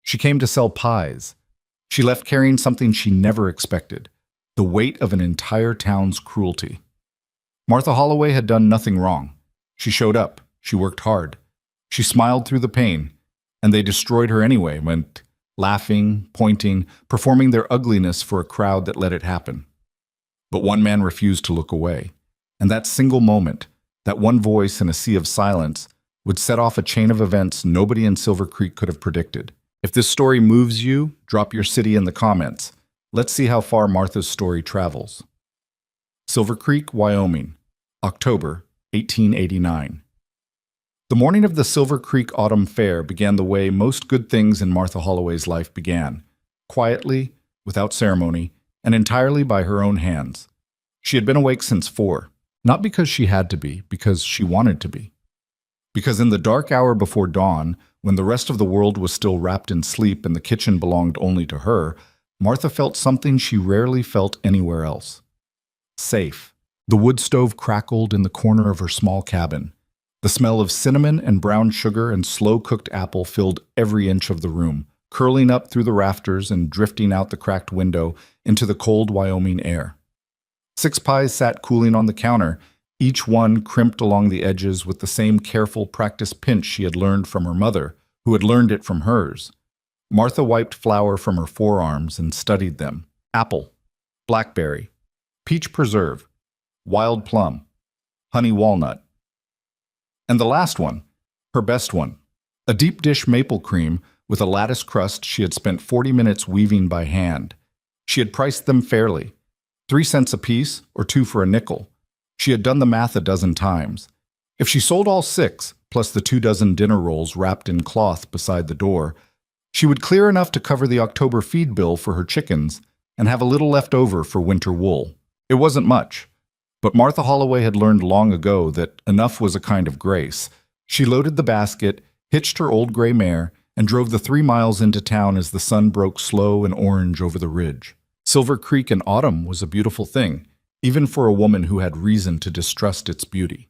She came to sell pies. She left carrying something she never expected, the weight of an entire town's cruelty. Martha Holloway had done nothing wrong. She showed up. She worked hard. She smiled through the pain, and they destroyed her anyway, went laughing, pointing, performing their ugliness for a crowd that let it happen. But one man refused to look away, and that single moment, that one voice in a sea of silence, would set off a chain of events nobody in Silver Creek could have predicted. If this story moves you, drop your city in the comments. Let's see how far Martha's story travels. Silver Creek, Wyoming, October 1889. The morning of the Silver Creek Autumn Fair began the way most good things in Martha Holloway's life began, quietly, without ceremony, and entirely by her own hands. She had been awake since 4, not because she had to be, because she wanted to be. Because in the dark hour before dawn, when the rest of the world was still wrapped in sleep and the kitchen belonged only to her, Martha felt something she rarely felt anywhere else. Safe. The wood stove crackled in the corner of her small cabin. The smell of cinnamon and brown sugar and slow-cooked apple filled every inch of the room, curling up through the rafters and drifting out the cracked window into the cold Wyoming air. 6 pies sat cooling on the counter, each one crimped along the edges with the same careful practice pinch she had learned from her mother, who had learned it from hers. Martha wiped flour from her forearms and studied them. Apple, blackberry, peach preserve, wild plum, honey walnut. And the last one, her best one, a deep dish maple cream with a lattice crust she had spent 40 minutes weaving by hand. She had priced them fairly, 3 cents apiece or 2 for a nickel. She had done the math a dozen times. If she sold all 6, plus the 2 dozen dinner rolls wrapped in cloth beside the door, she would clear enough to cover the October feed bill for her chickens and have a little left over for winter wool. It wasn't much, but Martha Holloway had learned long ago that enough was a kind of grace. She loaded the basket, hitched her old gray mare, and drove the 3 miles into town as the sun broke slow and orange over the ridge. Silver Creek in autumn was a beautiful thing, even for a woman who had reason to distrust its beauty.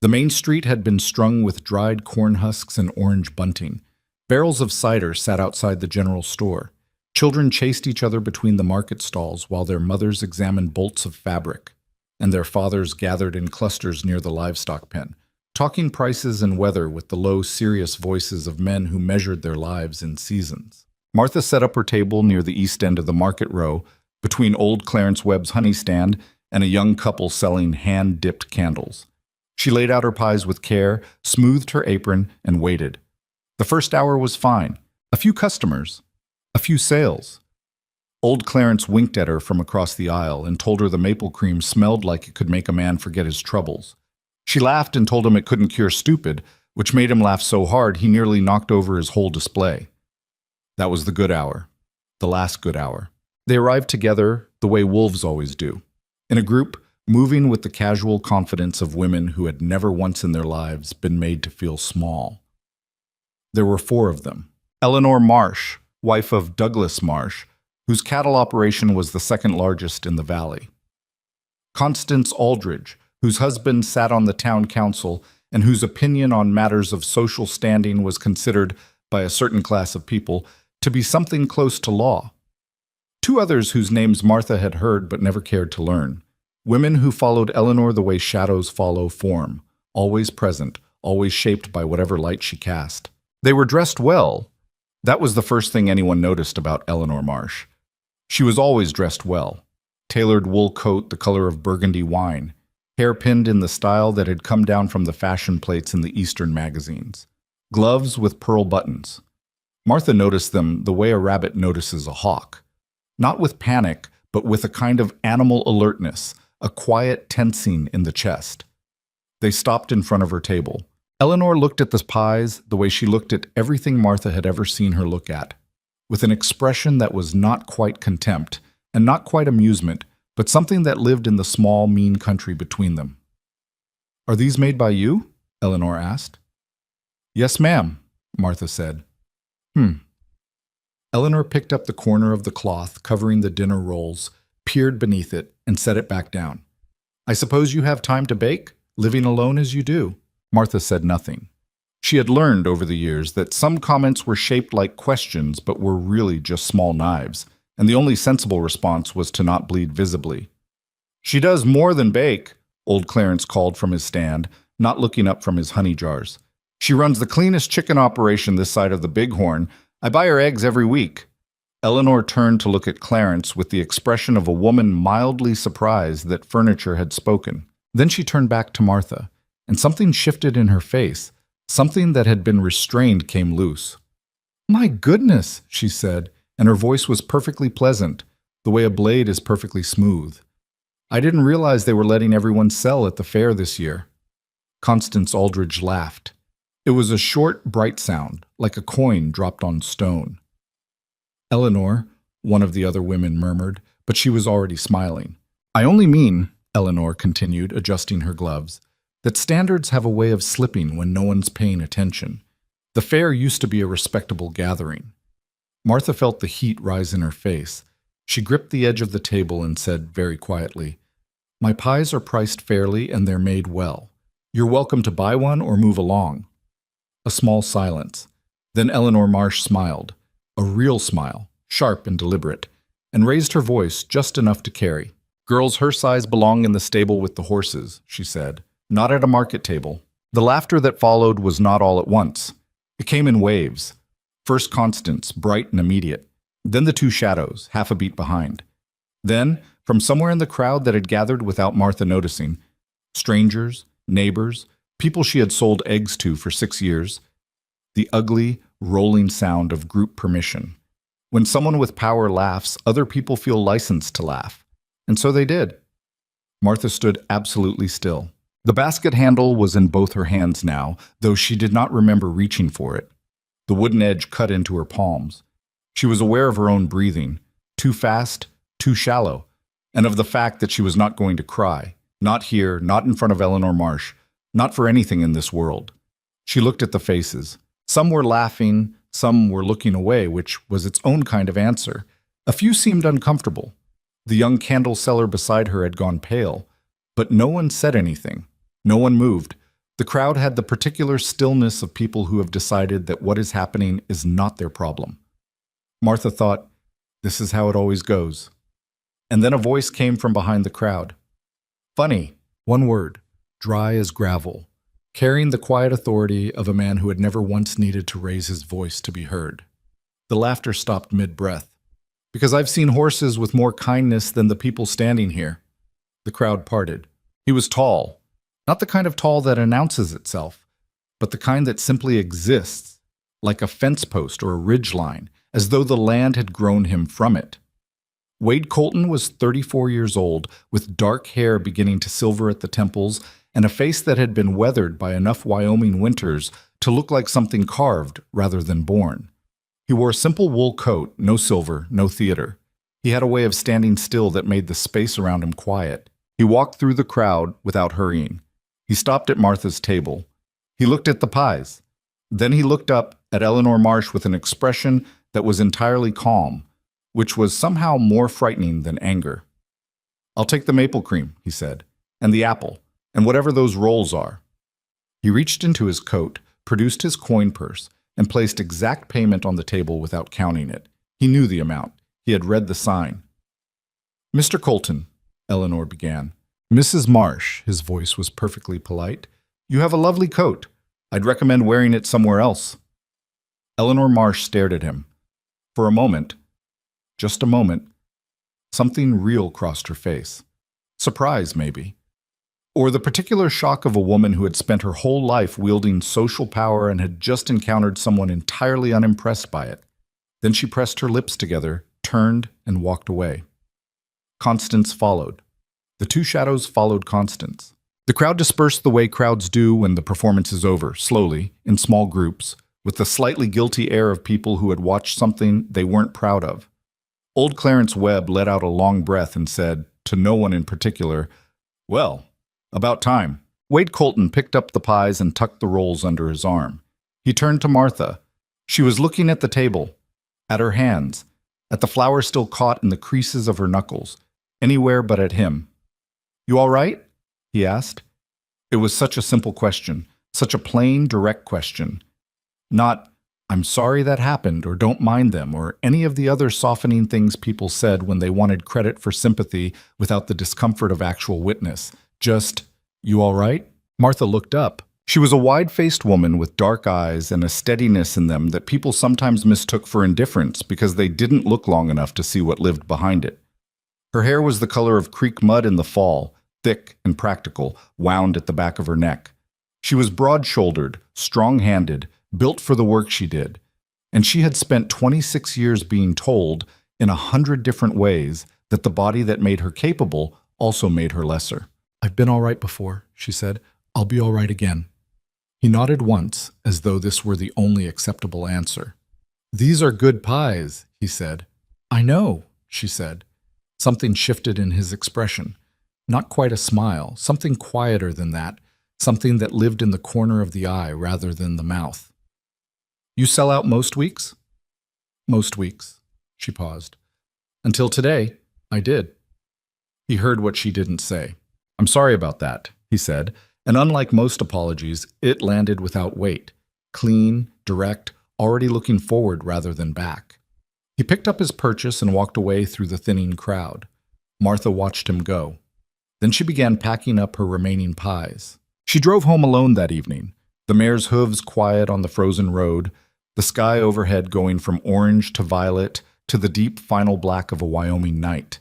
The main street had been strung with dried corn husks and orange bunting. Barrels of cider sat outside the general store. Children chased each other between the market stalls while their mothers examined bolts of fabric, and their fathers gathered in clusters near the livestock pen, talking prices and weather with the low, serious voices of men who measured their lives in seasons. Martha set up her table near the east end of the market row, between old Clarence Webb's honey stand and a young couple selling hand-dipped candles. She laid out her pies with care, smoothed her apron, and waited. The first hour was fine. A few customers. A few sales. Old Clarence winked at her from across the aisle and told her the maple cream smelled like it could make a man forget his troubles. She laughed and told him it couldn't cure stupid, which made him laugh so hard he nearly knocked over his whole display. That was the good hour. The last good hour. They arrived together the way wolves always do. In a group, moving with the casual confidence of women who had never once in their lives been made to feel small. There were 4 of them. Eleanor Marsh, wife of Douglas Marsh, whose cattle operation was the second largest in the valley. Constance Aldridge, whose husband sat on the town council and whose opinion on matters of social standing was considered, by a certain class of people, to be something close to law. 2 others whose names Martha had heard but never cared to learn. Women who followed Eleanor the way shadows follow form, always present, always shaped by whatever light she cast. They were dressed well. That was the first thing anyone noticed about Eleanor Marsh. She was always dressed well. Tailored wool coat the color of burgundy wine, hair pinned in the style that had come down from the fashion plates in the Eastern magazines. Gloves with pearl buttons. Martha noticed them the way a rabbit notices a hawk. Not with panic, but with a kind of animal alertness, a quiet tensing in the chest. They stopped in front of her table. Eleanor looked at the pies the way she looked at everything Martha had ever seen her look at, with an expression that was not quite contempt and not quite amusement, but something that lived in the small, mean country between them. "Are these made by you?" Eleanor asked. "Yes, ma'am," Martha said. Eleanor picked up the corner of the cloth covering the dinner rolls, peered beneath it, and set it back down. "I suppose you have time to bake, living alone as you do?" Martha said nothing. She had learned over the years that some comments were shaped like questions but were really just small knives, and the only sensible response was to not bleed visibly. "She does more than bake," old Clarence called from his stand, not looking up from his honey jars. "She runs the cleanest chicken operation this side of the Bighorn. I buy her eggs every week." Eleanor turned to look at Clarence with the expression of a woman mildly surprised that furniture had spoken. Then she turned back to Martha, and something shifted in her face. Something that had been restrained came loose. "My goodness," she said, and her voice was perfectly pleasant, the way a blade is perfectly smooth. "I didn't realize they were letting everyone sell at the fair this year." Constance Aldridge laughed. It was a short, bright sound, like a coin dropped on stone. "Eleanor," one of the other women murmured, but she was already smiling. "I only mean," Eleanor continued, adjusting her gloves, "that standards have a way of slipping when no one's paying attention. The fair used to be a respectable gathering." Martha felt the heat rise in her face. She gripped the edge of the table and said very quietly, "My pies are priced fairly and they're made well. You're welcome to buy one or move along." A small silence. Then Eleanor Marsh smiled, a real smile, sharp and deliberate, and raised her voice just enough to carry. "Girls her size belong in the stable with the horses," she said, "not at a market table." The laughter that followed was not all at once. It came in waves. First Constance, bright and immediate. Then the two shadows, half a beat behind. Then, from somewhere in the crowd that had gathered without Martha noticing, strangers, neighbors, people she had sold eggs to for 6 years, the ugly, rolling sound of group permission. When someone with power laughs, other people feel licensed to laugh. And so they did. Martha stood absolutely still. The basket handle was in both her hands now, though she did not remember reaching for it. The wooden edge cut into her palms. She was aware of her own breathing, too fast, too shallow, and of the fact that she was not going to cry, not here, not in front of Eleanor Marsh, not for anything in this world. She looked at the faces. Some were laughing, some were looking away, which was its own kind of answer. A few seemed uncomfortable. The young candle seller beside her had gone pale, but no one said anything. No one moved. The crowd had the particular stillness of people who have decided that what is happening is not their problem. Martha thought, this is how it always goes. And then a voice came from behind the crowd. Funny, one word, dry as gravel, carrying the quiet authority of a man who had never once needed to raise his voice to be heard. The laughter stopped mid-breath. Because I've seen horses with more kindness than the people standing here. The crowd parted. He was tall, not the kind of tall that announces itself, but the kind that simply exists, like a fence post or a ridge line, as though the land had grown him from it. Wade Colton was 34 years old, with dark hair beginning to silver at the temples and a face that had been weathered by enough Wyoming winters to look like something carved rather than born. He wore a simple wool coat, no silver, no theater. He had a way of standing still that made the space around him quiet. He walked through the crowd without hurrying. He stopped at Martha's table. He looked at the pies. Then he looked up at Eleanor Marsh with an expression that was entirely calm, which was somehow more frightening than anger. "I'll take the maple cream," he said, "and the apple, and whatever those rolls are." He reached into his coat, produced his coin purse, and placed exact payment on the table without counting it. He knew the amount. He had read the sign. "Mr. Colton," Eleanor began. "Mrs. Marsh," his voice was perfectly polite, "you have a lovely coat. I'd recommend wearing it somewhere else." Eleanor Marsh stared at him. For a moment, just a moment, something real crossed her face. Surprise, maybe. Or the particular shock of a woman who had spent her whole life wielding social power and had just encountered someone entirely unimpressed by it. Then she pressed her lips together, turned, and walked away. Constance followed. The two shadows followed Constance. The crowd dispersed the way crowds do when the performance is over, slowly, in small groups, with the slightly guilty air of people who had watched something they weren't proud of. Old Clarence Webb let out a long breath and said, to no one in particular, "Well, about time." Wade Colton picked up the pies and tucked the rolls under his arm. He turned to Martha. She was looking at the table, at her hands, at the flour still caught in the creases of her knuckles, anywhere but at him. "You all right?" he asked. It was such a simple question, such a plain, direct question, Not, "I'm sorry that happened," or "Don't mind them," or any of the other softening things people said when they wanted credit for sympathy without the discomfort of actual witness. Just, "You all right?" Martha looked up. She was a wide-faced woman with dark eyes and a steadiness in them that people sometimes mistook for indifference because they didn't look long enough to see what lived behind it. Her hair was the color of creek mud in the fall, thick and practical, wound at the back of her neck. She was broad-shouldered, strong-handed, built for the work she did, and she had spent 26 years being told, in 100 different ways, that the body that made her capable also made her lesser. "I've been all right before," she said. "I'll be all right again." He nodded once, as though this were the only acceptable answer. "These are good pies," he said. "I know," she said. Something shifted in his expression. Not quite a smile, something quieter than that, something that lived in the corner of the eye rather than the mouth. "You sell out most weeks?" "Most weeks." She paused. "Until today, I did." He heard what she didn't say. "I'm sorry about that," he said, and unlike most apologies, it landed without weight, clean, direct, already looking forward rather than back. He picked up his purchase and walked away through the thinning crowd. Martha watched him go. Then she began packing up her remaining pies. She drove home alone that evening, the mare's hooves quiet on the frozen road, the sky overhead going from orange to violet to the deep final black of a Wyoming night.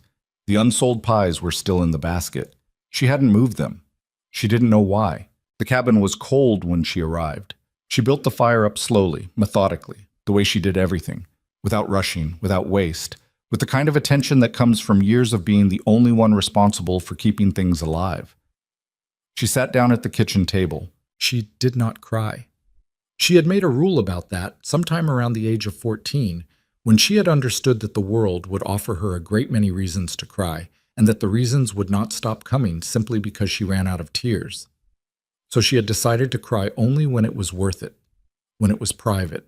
The unsold pies were still in the basket. She hadn't moved them. She didn't know why. The cabin was cold when she arrived. She built the fire up slowly, methodically, the way she did everything, without rushing, without waste, with the kind of attention that comes from years of being the only one responsible for keeping things alive. She sat down at the kitchen table. She did not cry. She had made a rule about that sometime around the age of 14, when she had understood that the world would offer her a great many reasons to cry, and that the reasons would not stop coming simply because she ran out of tears. So she had decided to cry only when it was worth it, when it was private,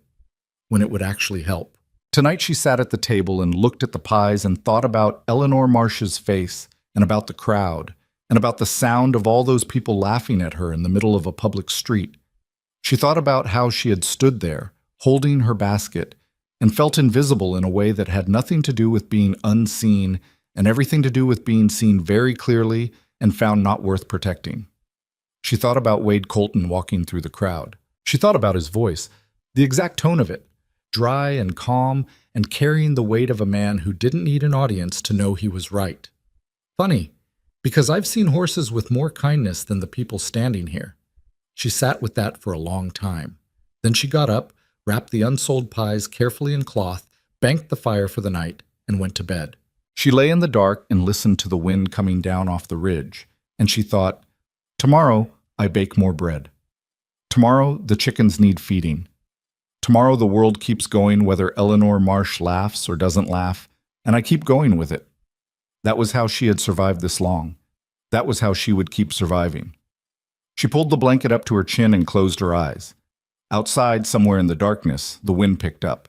when it would actually help. Tonight she sat at the table and looked at the pies and thought about Eleanor Marsh's face, and about the crowd, and about the sound of all those people laughing at her in the middle of a public street. She thought about how she had stood there, holding her basket, and felt invisible in a way that had nothing to do with being unseen and everything to do with being seen very clearly and found not worth protecting. She thought about Wade Colton walking through the crowd. She thought about his voice, the exact tone of it, dry and calm and carrying the weight of a man who didn't need an audience to know he was right. Funny, because I've seen horses with more kindness than the people standing here. She sat with that for a long time. Then she got up, wrapped the unsold pies carefully in cloth, banked the fire for the night, and went to bed. She lay in the dark and listened to the wind coming down off the ridge, and she thought, "Tomorrow I bake more bread. Tomorrow the chickens need feeding. Tomorrow the world keeps going whether Eleanor Marsh laughs or doesn't laugh, and I keep going with it." That was how she had survived this long. That was how she would keep surviving. She pulled the blanket up to her chin and closed her eyes. Outside, somewhere in the darkness, the wind picked up.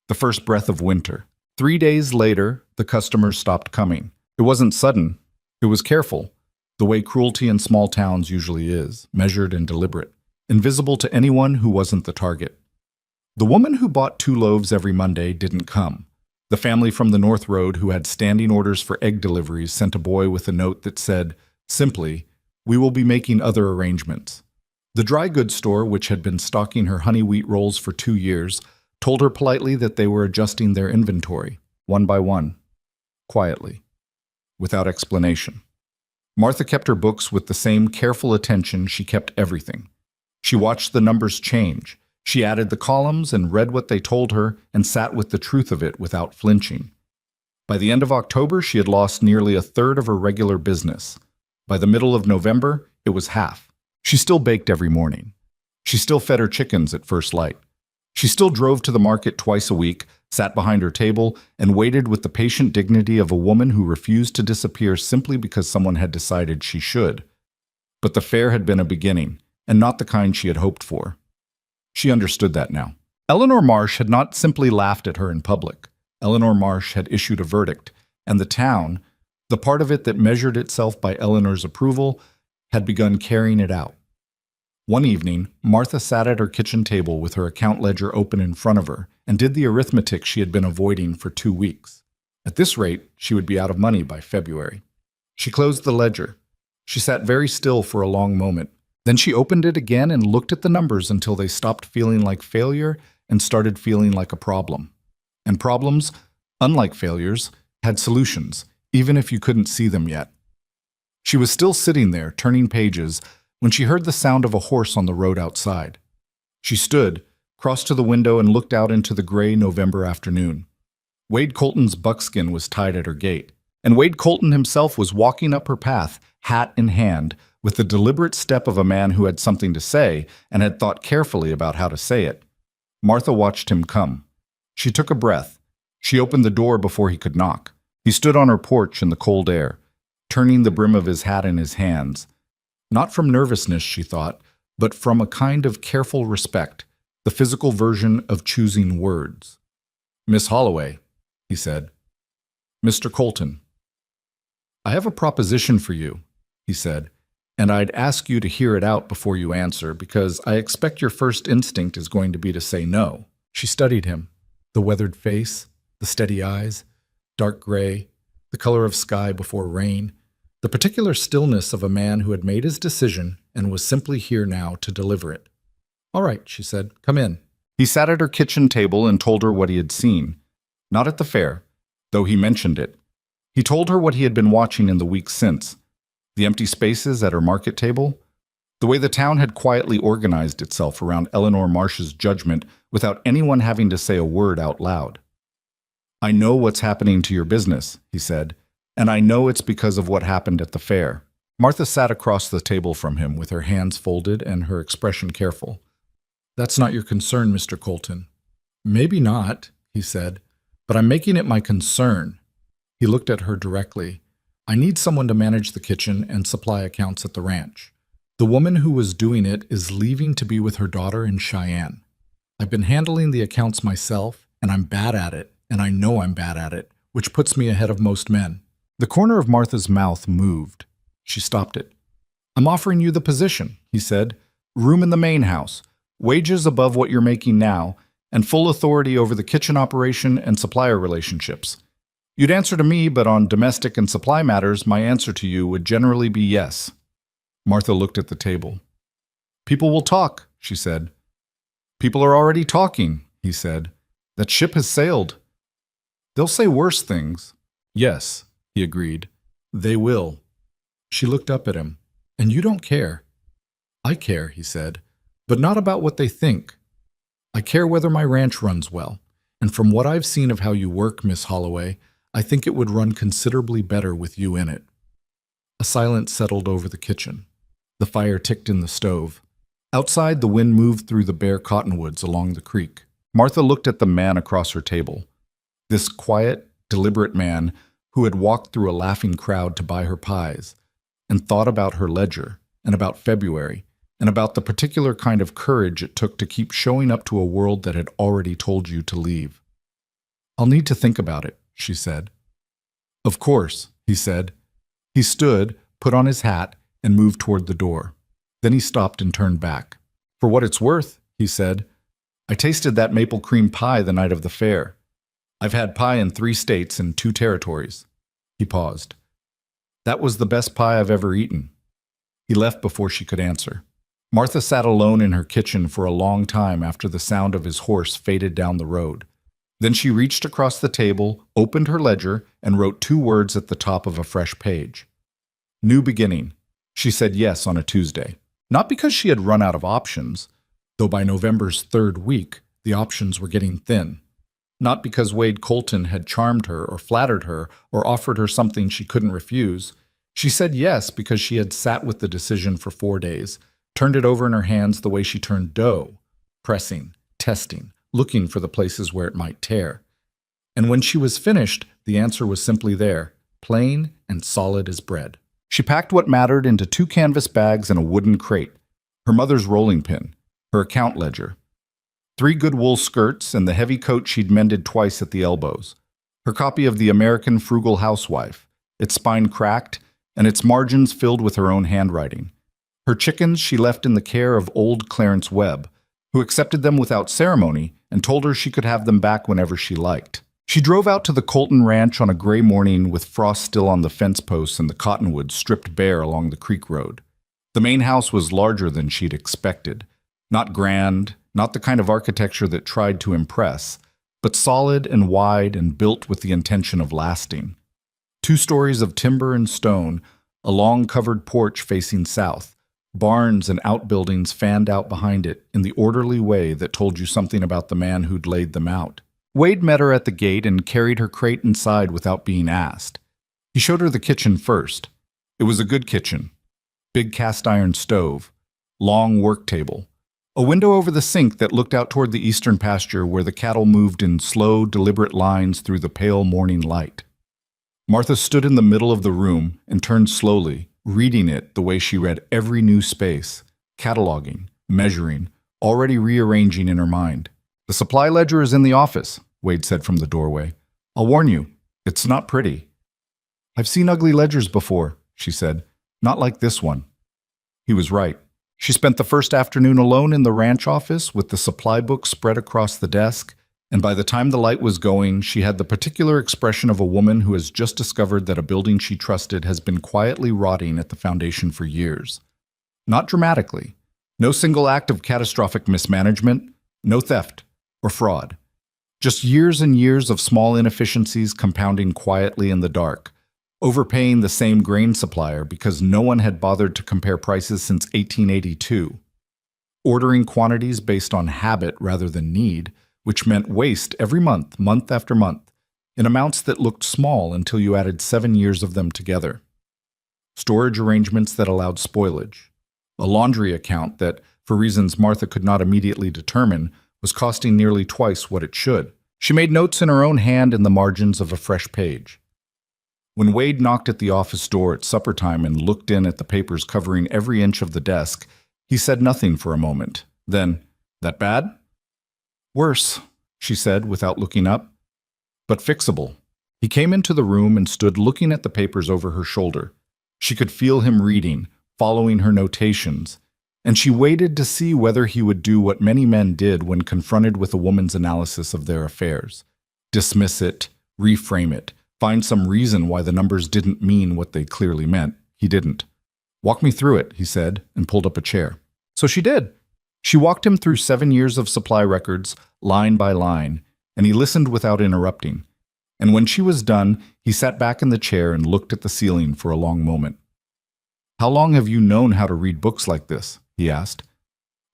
The first breath of winter. 3 days later, the customers stopped coming. It wasn't sudden. It was careful, the way cruelty in small towns usually is, measured and deliberate, invisible to anyone who wasn't the target. The woman who bought 2 loaves every Monday didn't come. The family from the North Road who had standing orders for egg deliveries sent a boy with a note that said, simply, "We will be making other arrangements." The dry goods store, which had been stocking her honey wheat rolls for 2 years, told her politely that they were adjusting their inventory, one by one, quietly, without explanation. Martha kept her books with the same careful attention she kept everything. She watched the numbers change. She added the columns and read what they told her and sat with the truth of it without flinching. By the end of October, she had lost nearly a third of her regular business. By the middle of November, it was half. She still baked every morning. She still fed her chickens at first light. She still drove to the market twice a week, sat behind her table, and waited with the patient dignity of a woman who refused to disappear simply because someone had decided she should. But the fair had been a beginning, and not the kind she had hoped for. She understood that now. Eleanor Marsh had not simply laughed at her in public. Eleanor Marsh had issued a verdict, and the town, the part of it that measured itself by Eleanor's approval, had begun carrying it out. One evening, Martha sat at her kitchen table with her account ledger open in front of her and did the arithmetic she had been avoiding for 2 weeks. At this rate, she would be out of money by February. She closed the ledger. She sat very still for a long moment. Then she opened it again and looked at the numbers until they stopped feeling like failure and started feeling like a problem. And problems, unlike failures, had solutions, even if you couldn't see them yet. She was still sitting there, turning pages, when she heard the sound of a horse on the road outside. She stood, crossed to the window, and looked out into the gray November afternoon. Wade Colton's buckskin was tied at her gate, and Wade Colton himself was walking up her path, hat in hand, with the deliberate step of a man who had something to say and had thought carefully about how to say it. Martha watched him come. She took a breath. She opened the door before he could knock. He stood on her porch in the cold air, turning the brim of his hat in his hands. Not from nervousness, she thought, but from a kind of careful respect, the physical version of choosing words. "Miss Holloway," he said. "Mr. Colton." "I have a proposition for you," he said, "and I'd ask you to hear it out before you answer, because I expect your first instinct is going to be to say no." She studied him, the weathered face, the steady eyes, dark gray, the color of sky before rain, the particular stillness of a man who had made his decision and was simply here now to deliver it. "All right," she said, "come in." He sat at her kitchen table and told her what he had seen. Not at the fair, though he mentioned it. He told her what he had been watching in the weeks since. The empty spaces at her market table, the way the town had quietly organized itself around Eleanor Marsh's judgment without anyone having to say a word out loud. "I know what's happening to your business," he said, "and I know it's because of what happened at the fair." Martha sat across the table from him with her hands folded and her expression careful. "That's not your concern, Mr. Colton." "Maybe not," he said, "but I'm making it my concern." He looked at her directly. "I need someone to manage the kitchen and supply accounts at the ranch. The woman who was doing it is leaving to be with her daughter in Cheyenne. I've been handling the accounts myself, and I'm bad at it, and I know I'm bad at it, which puts me ahead of most men." The corner of Martha's mouth moved. She stopped it. "I'm offering you the position," he said. "Room in the main house, wages above what you're making now, and full authority over the kitchen operation and supplier relationships. You'd answer to me, but on domestic and supply matters, my answer to you would generally be yes." Martha looked at the table. "People will talk," she said. "People are already talking," he said. "That ship has sailed." "They'll say worse things." "Yes," he agreed. "They will." She looked up at him. "And you don't care." "I care," he said, "but not about what they think. I care whether my ranch runs well, and from what I've seen of how you work, Miss Holloway, I think it would run considerably better with you in it." A silence settled over the kitchen. The fire ticked in the stove. Outside, the wind moved through the bare cottonwoods along the creek. Martha looked at the man across her table. This quiet, deliberate man who had walked through a laughing crowd to buy her pies, and thought about her ledger, and about February, and about the particular kind of courage it took to keep showing up to a world that had already told you to leave. "I'll need to think about it," she said. "Of course," he said. He stood, put on his hat, and moved toward the door. Then he stopped and turned back. "For what it's worth," he said, "I tasted that maple cream pie the night of the fair. I've had pie in 3 states and 2 territories." He paused. "That was the best pie I've ever eaten." He left before she could answer. Martha sat alone in her kitchen for a long time after the sound of his horse faded down the road. Then she reached across the table, opened her ledger, and wrote 2 words at the top of a fresh page. "New beginning." She said yes on a Tuesday. Not because she had run out of options, though by November's 3rd week, the options were getting thin. Not because Wade Colton had charmed her or flattered her or offered her something she couldn't refuse. She said yes because she had sat with the decision for 4 days, turned it over in her hands the way she turned dough, pressing, testing, looking for the places where it might tear. And when she was finished, the answer was simply there, plain and solid as bread. She packed what mattered into 2 canvas bags and a wooden crate, her mother's rolling pin, her account ledger, 3 good wool skirts and the heavy coat she'd mended twice at the elbows, her copy of The American Frugal Housewife, its spine cracked and its margins filled with her own handwriting, Her chickens she left in the care of old Clarence Webb, who accepted them without ceremony and told her she could have them back whenever she liked. She drove out to the Colton Ranch on a gray morning with frost still on the fence posts and the cottonwoods stripped bare along the creek road. The main house was larger than she'd expected. Not grand, not the kind of architecture that tried to impress, but solid and wide and built with the intention of lasting. 2 stories of timber and stone, a long covered porch facing south, barns and outbuildings fanned out behind it in the orderly way that told you something about the man who'd laid them out. Wade met her at the gate and carried her crate inside without being asked. He showed her the kitchen first. It was a good kitchen. Big cast-iron stove, long work table, a window over the sink that looked out toward the eastern pasture where the cattle moved in slow, deliberate lines through the pale morning light. Martha stood in the middle of the room and turned slowly, reading it the way she read every new space, cataloging, measuring, already rearranging in her mind. "The supply ledger is in the office," Wade said from the doorway. "I'll warn you, it's not pretty." "I've seen ugly ledgers before," she said. "Not like this one." He was right. She spent the first afternoon alone in the ranch office with the supply book spread across the desk, and by the time the light was going, she had the particular expression of a woman who has just discovered that a building she trusted has been quietly rotting at the foundation for years. Not dramatically. No single act of catastrophic mismanagement, no theft or fraud. Just years and years of small inefficiencies compounding quietly in the dark, overpaying the same grain supplier because no one had bothered to compare prices since 1882, ordering quantities based on habit rather than need, which meant waste every month, month after month, in amounts that looked small until you added 7 years of them together. Storage arrangements that allowed spoilage. A laundry account that, for reasons Martha could not immediately determine, was costing nearly twice what it should. She made notes in her own hand in the margins of a fresh page. When Wade knocked at the office door at supper time and looked in at the papers covering every inch of the desk, he said nothing for a moment. Then, "That bad?" "Worse," she said without looking up, "but fixable." He came into the room and stood looking at the papers over her shoulder. She could feel him reading, following her notations, and she waited to see whether he would do what many men did when confronted with a woman's analysis of their affairs. Dismiss it, reframe it, find some reason why the numbers didn't mean what they clearly meant. He didn't. "Walk me through it," he said, and pulled up a chair. So she did. She walked him through 7 years of supply records, line by line, and he listened without interrupting. And when she was done, he sat back in the chair and looked at the ceiling for a long moment. "How long have you known how to read books like this?" he asked.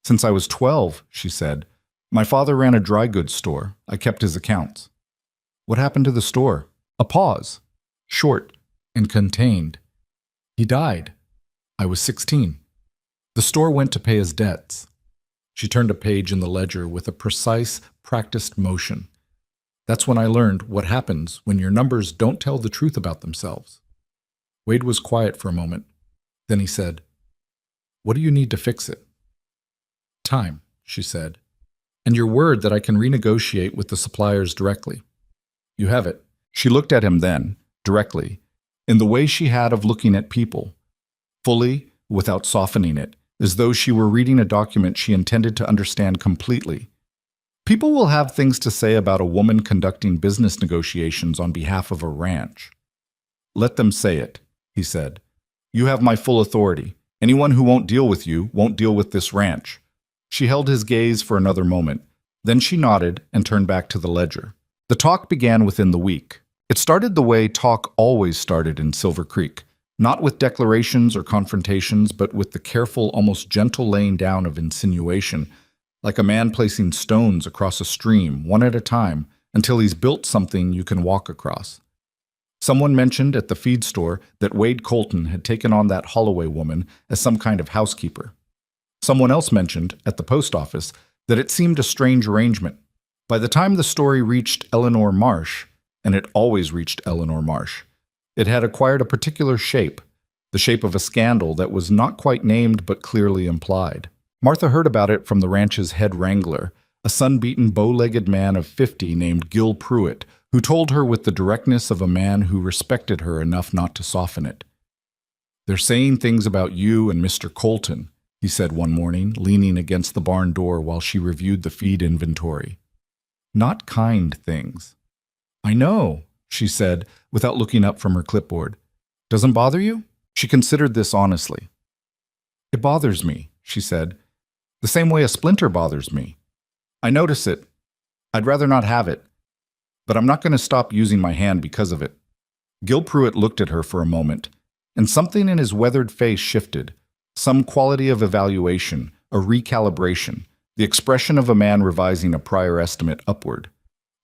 "Since I was 12, she said. "My father ran a dry goods store. I kept his accounts." "What happened to the store?" A pause, short and contained. "He died. I was 16. The store went to pay his debts." She turned a page in the ledger with a precise, practiced motion. "That's when I learned what happens when your numbers don't tell the truth about themselves." Wade was quiet for a moment. Then he said, "What do you need to fix it?" "Time," she said, "and your word that I can renegotiate with the suppliers directly." "You have it." She looked at him then, directly, in the way she had of looking at people, fully, without softening it, as though she were reading a document she intended to understand completely. People will have things to say about a woman conducting business negotiations on behalf of a ranch. "Let them say it," he said. "You have my full authority. Anyone who won't deal with you won't deal with this ranch." She held his gaze for another moment. Then she nodded and turned back to the ledger. The talk began within the week. It started the way talk always started in Silver Creek. Not with declarations or confrontations, but with the careful, almost gentle laying down of insinuation, like a man placing stones across a stream, one at a time, until he's built something you can walk across. Someone mentioned at the feed store that Wade Colton had taken on that Holloway woman as some kind of housekeeper. Someone else mentioned at the post office that it seemed a strange arrangement. By the time the story reached Eleanor Marsh, and it always reached Eleanor Marsh, it had acquired a particular shape, the shape of a scandal that was not quite named but clearly implied. Martha heard about it from the ranch's head wrangler, a sun-beaten, bow-legged man of 50 named Gil Pruitt, who told her with the directness of a man who respected her enough not to soften it. "They're saying things about you and Mr. Colton," he said one morning, leaning against the barn door while she reviewed the feed inventory. "Not kind things." "I know," she said, without looking up from her clipboard. "Doesn't bother you?" She considered this honestly. "It bothers me," she said, "the same way a splinter bothers me. I notice it. I'd rather not have it. But I'm not going to stop using my hand because of it." Gil Pruitt looked at her for a moment, and something in his weathered face shifted. Some quality of evaluation, a recalibration, the expression of a man revising a prior estimate upward.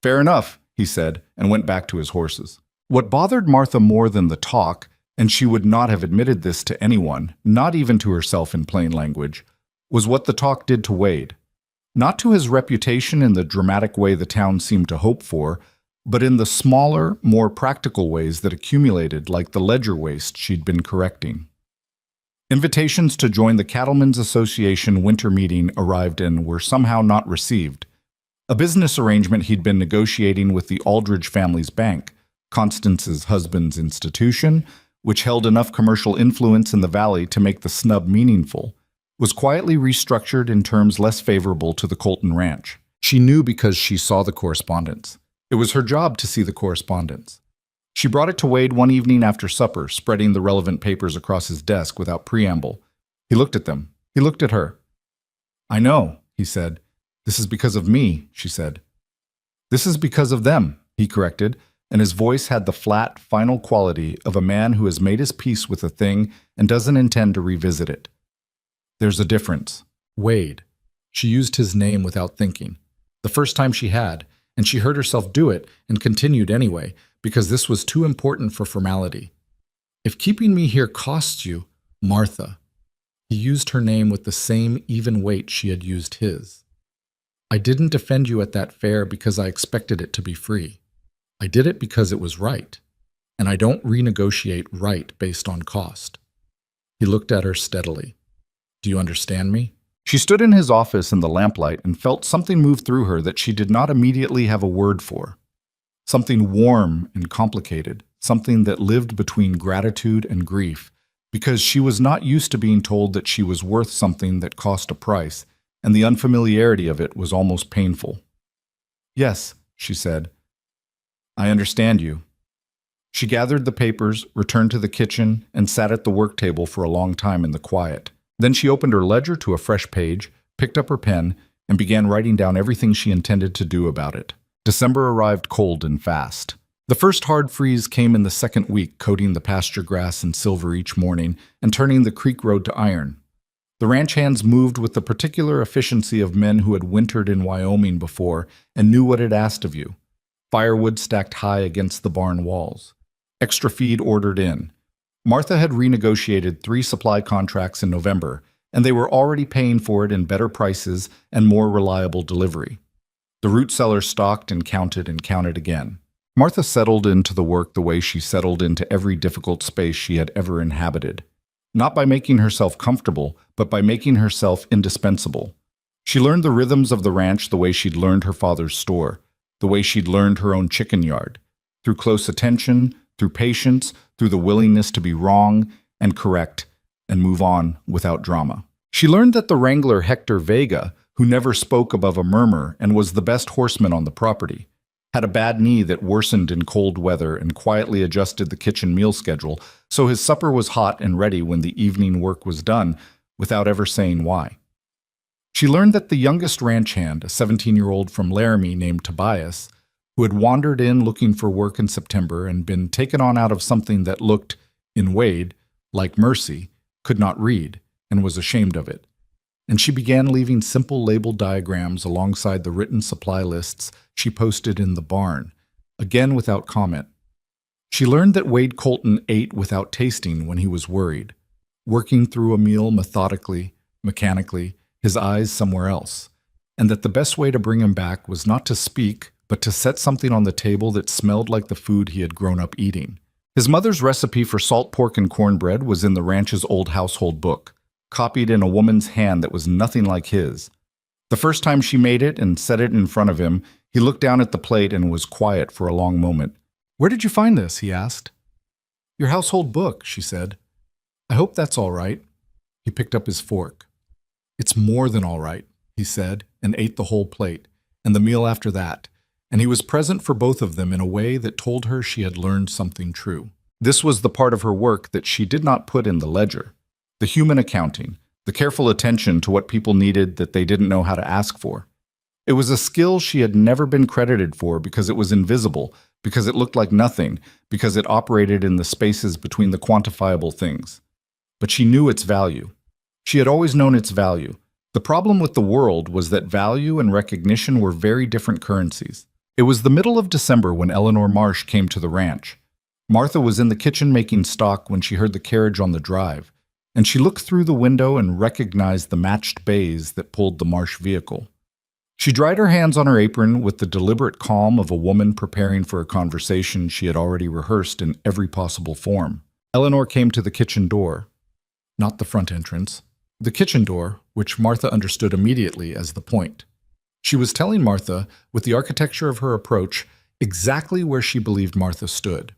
"Fair enough," he said, and went back to his horses. What bothered Martha more than the talk, and she would not have admitted this to anyone, not even to herself in plain language, was what the talk did to Wade. Not to his reputation in the dramatic way the town seemed to hope for, but in the smaller, more practical ways that accumulated like the ledger waste she'd been correcting. Invitations to join the Cattlemen's Association winter meeting arrived and were somehow not received. A business arrangement he'd been negotiating with the Aldridge family's bank, Constance's husband's institution, which held enough commercial influence in the valley to make the snub meaningful, was quietly restructured in terms less favorable to the Colton Ranch. She knew because she saw the correspondence. It was her job to see the correspondence. She brought it to Wade one evening after supper, spreading the relevant papers across his desk without preamble. He looked at them. He looked at her. "I know," he said. "This is because of me," she said. "This is because of them," he corrected, and his voice had the flat, final quality of a man who has made his peace with a thing and doesn't intend to revisit it. "There's a difference. Wade." She used his name without thinking. The first time she had, and she heard herself do it and continued anyway, because this was too important for formality. "If keeping me here costs you, Martha." He used her name with the same even weight she had used his. "I didn't defend you at that fair because I expected it to be free. I did it because it was right, and I don't renegotiate right based on cost." He looked at her steadily. "Do you understand me?" She stood in his office in the lamplight and felt something move through her that she did not immediately have a word for. Something warm and complicated, something that lived between gratitude and grief, because she was not used to being told that she was worth something that cost a price, and the unfamiliarity of it was almost painful. "Yes," she said. "I understand you." She gathered the papers, returned to the kitchen, and sat at the work table for a long time in the quiet. Then she opened her ledger to a fresh page, picked up her pen, and began writing down everything she intended to do about it. December arrived cold and fast. The first hard freeze came in the second week, coating the pasture grass in silver each morning and turning the creek road to iron. The ranch hands moved with the particular efficiency of men who had wintered in Wyoming before and knew what it asked of you. Firewood stacked high against the barn walls. Extra feed ordered in. Martha had renegotiated 3 supply contracts in November, and they were already paying for it in better prices and more reliable delivery. The root cellar stocked and counted again. Martha settled into the work the way she settled into every difficult space she had ever inhabited. Not by making herself comfortable, but by making herself indispensable. She learned the rhythms of the ranch the way she'd learned her father's store, the way she'd learned her own chicken yard, through close attention, through patience, through the willingness to be wrong and correct and move on without drama. She learned that the wrangler Hector Vega, who never spoke above a murmur and was the best horseman on the property, had a bad knee that worsened in cold weather and quietly adjusted the kitchen meal schedule so his supper was hot and ready when the evening work was done without ever saying why. She learned that the youngest ranch hand, a 17-year-old from Laramie named Tobias, who had wandered in looking for work in September and been taken on out of something that looked, in Wade, like mercy, could not read, and was ashamed of it. And she began leaving simple labeled diagrams alongside the written supply lists she posted in the barn, again without comment. She learned that Wade Colton ate without tasting when he was worried, working through a meal methodically, mechanically, his eyes somewhere else, and that the best way to bring him back was not to speak, but to set something on the table that smelled like the food he had grown up eating. His mother's recipe for salt pork and cornbread was in the ranch's old household book, copied in a woman's hand that was nothing like his. The first time she made it and set it in front of him, he looked down at the plate and was quiet for a long moment. "Where did you find this?" he asked. "Your household book," she said. I hope that's all right. He picked up his fork. It's more than all right, he said, and ate the whole plate, and the meal after that, and he was present for both of them in a way that told her she had learned something true. This was the part of her work that she did not put in the ledger. The human accounting, the careful attention to what people needed that they didn't know how to ask for. It was a skill she had never been credited for because it was invisible, because it looked like nothing, because it operated in the spaces between the quantifiable things. But she knew its value. She had always known its value. The problem with the world was that value and recognition were very different currencies. It was the middle of December when Eleanor Marsh came to the ranch. Martha was in the kitchen making stock when she heard the carriage on the drive, and she looked through the window and recognized the matched bays that pulled the Marsh vehicle. She dried her hands on her apron with the deliberate calm of a woman preparing for a conversation she had already rehearsed in every possible form. Eleanor came to the kitchen door. Not the front entrance. The kitchen door, which Martha understood immediately as the point. She was telling Martha, with the architecture of her approach, exactly where she believed Martha stood.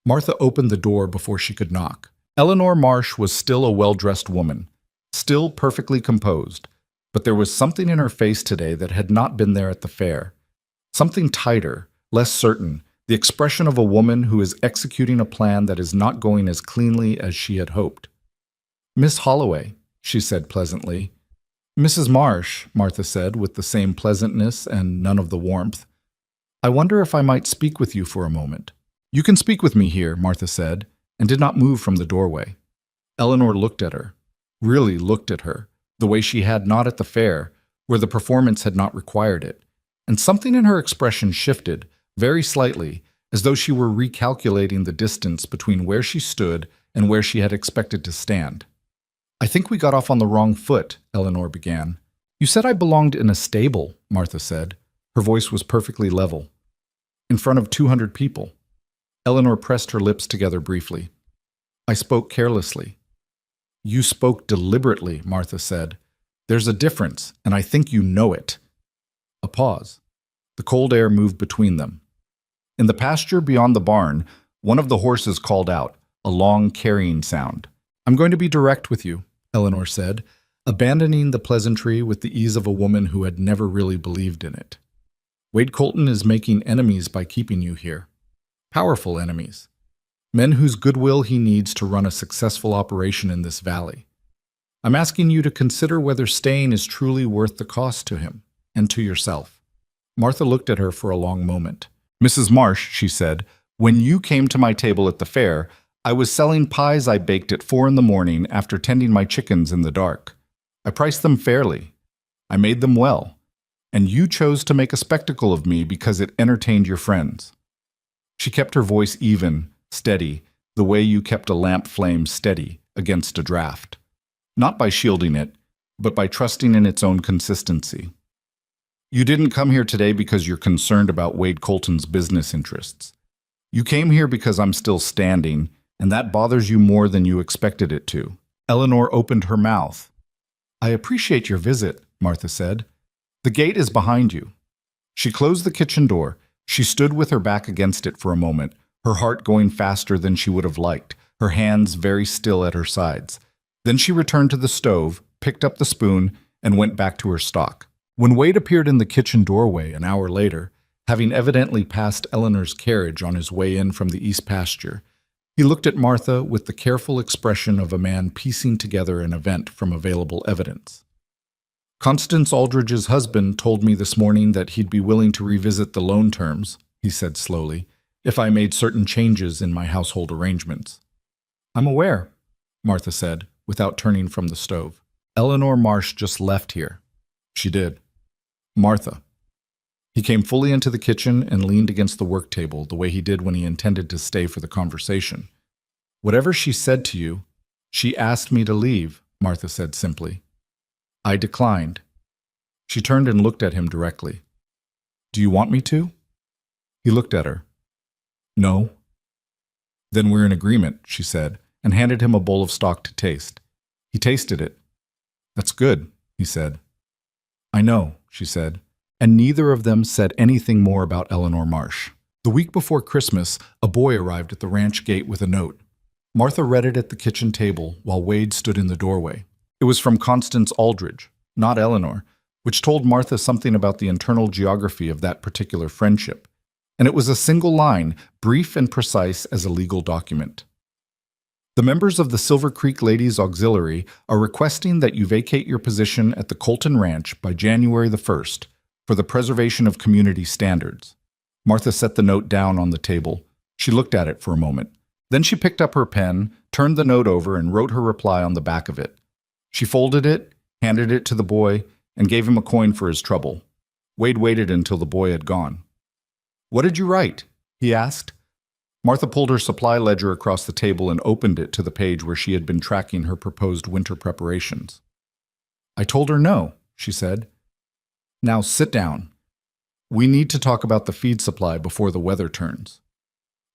Martha opened the door before she could knock. Eleanor Marsh was still a well-dressed woman, still perfectly composed, but there was something in her face today that had not been there at the fair. Something tighter, less certain, the expression of a woman who is executing a plan that is not going as cleanly as she had hoped. "Miss Holloway," she said pleasantly. "Mrs. Marsh," Martha said with the same pleasantness and none of the warmth. "I wonder if I might speak with you for a moment." "You can speak with me here," Martha said, and did not move from the doorway. Eleanor looked at her, really looked at her, the way she had not at the fair, where the performance had not required it, and something in her expression shifted, very slightly, as though she were recalculating the distance between where she stood and where she had expected to stand. "I think we got off on the wrong foot," Eleanor began. "You said I belonged in a stable," Martha said. Her voice was perfectly level. "In front of 200 people. Eleanor pressed her lips together briefly. "I spoke carelessly." "You spoke deliberately," Martha said. "There's a difference, and I think you know it." A pause. The cold air moved between them. In the pasture beyond the barn, one of the horses called out, a long carrying sound. "I'm going to be direct with you," Eleanor said, abandoning the pleasantry with the ease of a woman who had never really believed in it. "Wade Colton is making enemies by keeping you here. Powerful enemies. Men whose goodwill he needs to run a successful operation in this valley. I'm asking you to consider whether staying is truly worth the cost to him, and to yourself." Martha looked at her for a long moment. "Mrs. Marsh," she said, "when you came to my table at the fair, I was selling pies I baked at 4 in the morning after tending my chickens in the dark. I priced them fairly. I made them well. And you chose to make a spectacle of me because it entertained your friends." She kept her voice even, steady, the way you kept a lamp flame steady against a draft. Not by shielding it, but by trusting in its own consistency. "You didn't come here today because you're concerned about Wade Colton's business interests. You came here because I'm still standing, and that bothers you more than you expected it to." Eleanor opened her mouth. "I appreciate your visit," Martha said. "The gate is behind you." She closed the kitchen door. She stood with her back against it for a moment, her heart going faster than she would have liked, her hands very still at her sides. Then she returned to the stove, picked up the spoon, and went back to her stock. When Wade appeared in the kitchen doorway an hour later, having evidently passed Eleanor's carriage on his way in from the east pasture, he looked at Martha with the careful expression of a man piecing together an event from available evidence. "Constance Aldridge's husband told me this morning that he'd be willing to revisit the loan terms," he said slowly, "if I made certain changes in my household arrangements." "I'm aware," Martha said, without turning from the stove. "Eleanor Marsh just left here." She did. "Martha." He came fully into the kitchen and leaned against the work table the way he did when he intended to stay for the conversation. "Whatever she said to you, she asked me to leave," Martha said simply. "I declined." She turned and looked at him directly. "Do you want me to?" He looked at her. "No." "Then we're in agreement," she said, and handed him a bowl of stock to taste. He tasted it. "That's good," he said. "I know," she said, and neither of them said anything more about Eleanor Marsh. The week before Christmas, a boy arrived at the ranch gate with a note. Martha read it at the kitchen table while Wade stood in the doorway. It was from Constance Aldridge, not Eleanor, which told Martha something about the internal geography of that particular friendship. And it was a single line, brief and precise as a legal document. The members of the Silver Creek Ladies Auxiliary are requesting that you vacate your position at the Colton Ranch by January the 1st for the preservation of community standards. Martha set the note down on the table. She looked at it for a moment. Then she picked up her pen, turned the note over, and wrote her reply on the back of it. She folded it, handed it to the boy, and gave him a coin for his trouble. Wade waited until the boy had gone. "What did you write?" he asked. Martha pulled her supply ledger across the table and opened it to the page where she had been tracking her proposed winter preparations. "I told her no," she said. "Now sit down. We need to talk about the feed supply before the weather turns."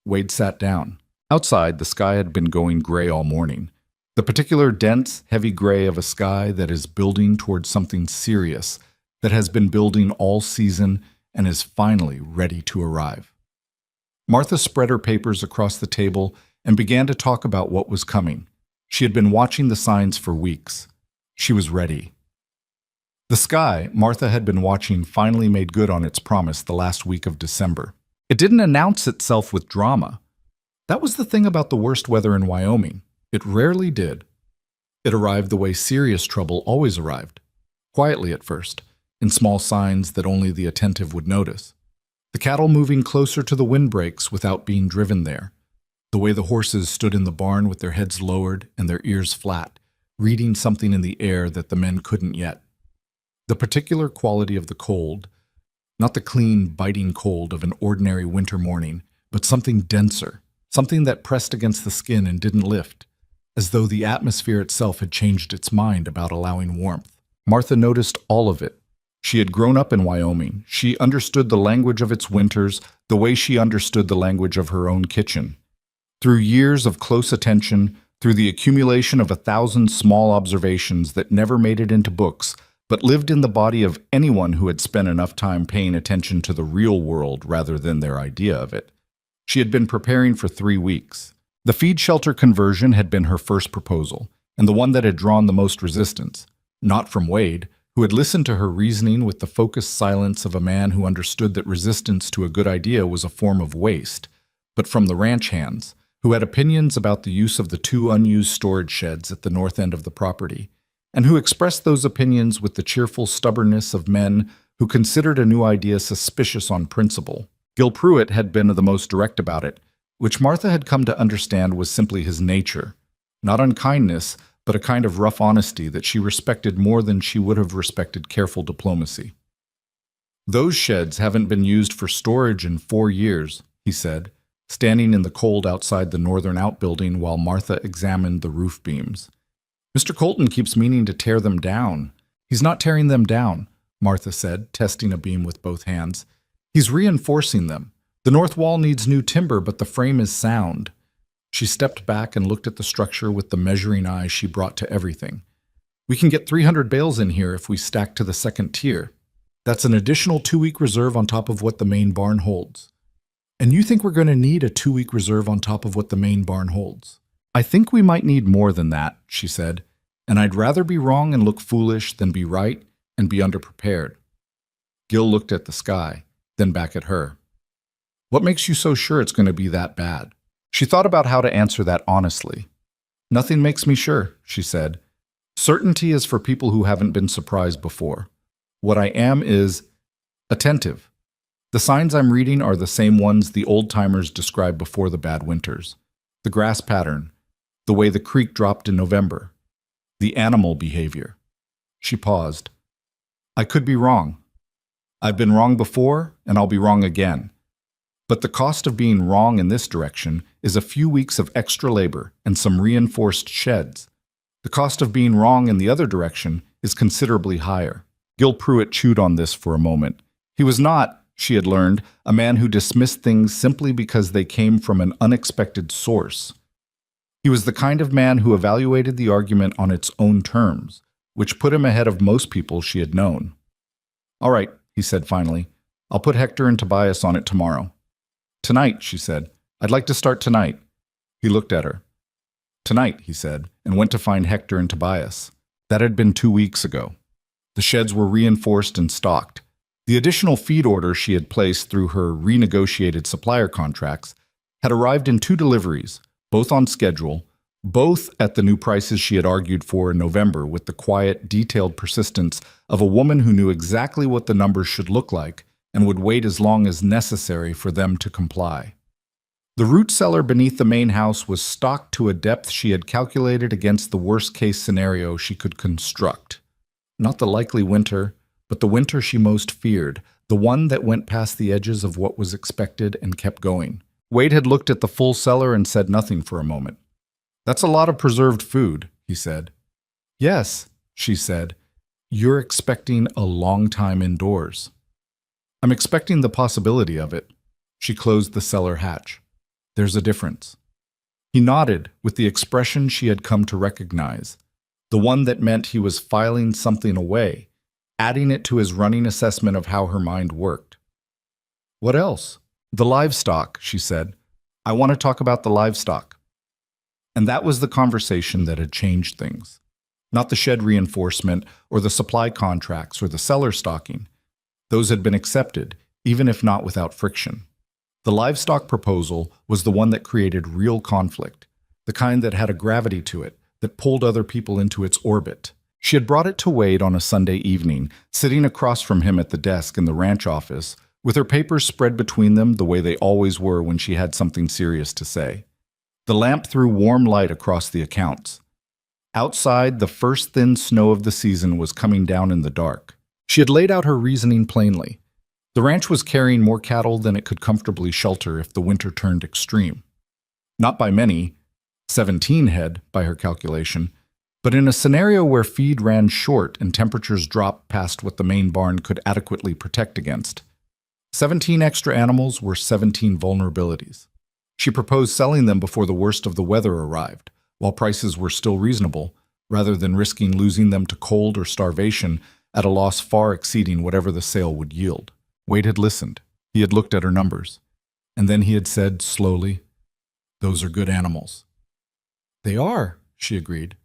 Wade sat down. Outside, the sky had been going gray all morning. The particular dense, heavy gray of a sky that is building towards something serious, that has been building all season and is finally ready to arrive. Martha spread her papers across the table and began to talk about what was coming. She had been watching the signs for weeks. She was ready. The sky Martha had been watching finally made good on its promise the last week of December. It didn't announce itself with drama. That was the thing about the worst weather in Wyoming. It rarely did. It arrived the way serious trouble always arrived, quietly at first, in small signs that only the attentive would notice. The cattle moving closer to the windbreaks without being driven there. The way the horses stood in the barn with their heads lowered and their ears flat, reading something in the air that the men couldn't yet. The particular quality of the cold, not the clean, biting cold of an ordinary winter morning, but something denser, something that pressed against the skin and didn't lift, as though the atmosphere itself had changed its mind about allowing warmth. Martha noticed all of it. She had grown up in Wyoming. She understood the language of its winters the way she understood the language of her own kitchen. Through years of close attention, through the accumulation of 1,000 small observations that never made it into books, but lived in the body of anyone who had spent enough time paying attention to the real world rather than their idea of it. She had been preparing for 3 weeks. The feed shelter conversion had been her first proposal, and the one that had drawn the most resistance, not from Wade, who had listened to her reasoning with the focused silence of a man who understood that resistance to a good idea was a form of waste, but from the ranch hands, who had opinions about the use of the 2 unused storage sheds at the north end of the property, and who expressed those opinions with the cheerful stubbornness of men who considered a new idea suspicious on principle. Gil Pruitt had been the most direct about it, which Martha had come to understand was simply his nature, not unkindness, but a kind of rough honesty that she respected more than she would have respected careful diplomacy. "Those sheds haven't been used for storage in 4 years, he said, standing in the cold outside the northern outbuilding while Martha examined the roof beams. "Mr. Colton keeps meaning to tear them down." "He's not tearing them down," Martha said, testing a beam with both hands. "He's reinforcing them. The north wall needs new timber, but the frame is sound." She stepped back and looked at the structure with the measuring eye she brought to everything. "We can get 300 bales in here if we stack to the second tier. That's an additional 2-week reserve on top of what the main barn holds." "And you think we're going to need a 2-week reserve on top of what the main barn holds?" "I think we might need more than that," she said, "and I'd rather be wrong and look foolish than be right and be underprepared." Gil looked at the sky, then back at her. "What makes you so sure it's going to be that bad?" She thought about how to answer that honestly. "Nothing makes me sure," she said. "Certainty is for people who haven't been surprised before. What I am is attentive. The signs I'm reading are the same ones the old-timers described before the bad winters. The grass pattern, the way the creek dropped in November, the animal behavior." She paused. "I could be wrong. I've been wrong before, and I'll be wrong again. But the cost of being wrong in this direction is a few weeks of extra labor and some reinforced sheds. The cost of being wrong in the other direction is considerably higher." Gil Pruitt chewed on this for a moment. He was not, she had learned, a man who dismissed things simply because they came from an unexpected source. He was the kind of man who evaluated the argument on its own terms, which put him ahead of most people she had known. "All right," he said finally. "I'll put Hector and Tobias on it tomorrow." "Tonight," she said. "I'd like to start tonight." He looked at her. Tonight, he said, and went to find Hector and Tobias. That had been 2 weeks ago. The sheds were reinforced and stocked. The additional feed order she had placed through her renegotiated supplier contracts had arrived in 2 deliveries, both on schedule, both at the new prices she had argued for in November with the quiet, detailed persistence of a woman who knew exactly what the numbers should look like and would wait as long as necessary for them to comply. The root cellar beneath the main house was stocked to a depth she had calculated against the worst-case scenario she could construct. Not the likely winter, but the winter she most feared, the one that went past the edges of what was expected and kept going. Wade had looked at the full cellar and said nothing for a moment. "That's a lot of preserved food," he said. "Yes," she said. "You're expecting a long time indoors." "I'm expecting the possibility of it." She closed the cellar hatch. "There's a difference." He nodded with the expression she had come to recognize, the one that meant he was filing something away, adding it to his running assessment of how her mind worked. "What else?" "The livestock," she said. "I want to talk about the livestock." And that was the conversation that had changed things. Not the shed reinforcement or the supply contracts or the cellar stocking. Those had been accepted, even if not without friction. The livestock proposal was the one that created real conflict, the kind that had a gravity to it, that pulled other people into its orbit. She had brought it to Wade on a Sunday evening, sitting across from him at the desk in the ranch office, with her papers spread between them the way they always were when she had something serious to say. The lamp threw warm light across the accounts. Outside, the first thin snow of the season was coming down in the dark. She had laid out her reasoning plainly. The ranch was carrying more cattle than it could comfortably shelter if the winter turned extreme. Not by many, 17 head by her calculation, but in a scenario where feed ran short and temperatures dropped past what the main barn could adequately protect against. 17 extra animals were 17 vulnerabilities. She proposed selling them before the worst of the weather arrived, while prices were still reasonable, rather than risking losing them to cold or starvation at a loss far exceeding whatever the sale would yield. Wade had listened. He had looked at her numbers. And then he had said slowly, "Those are good animals." "They are," she agreed.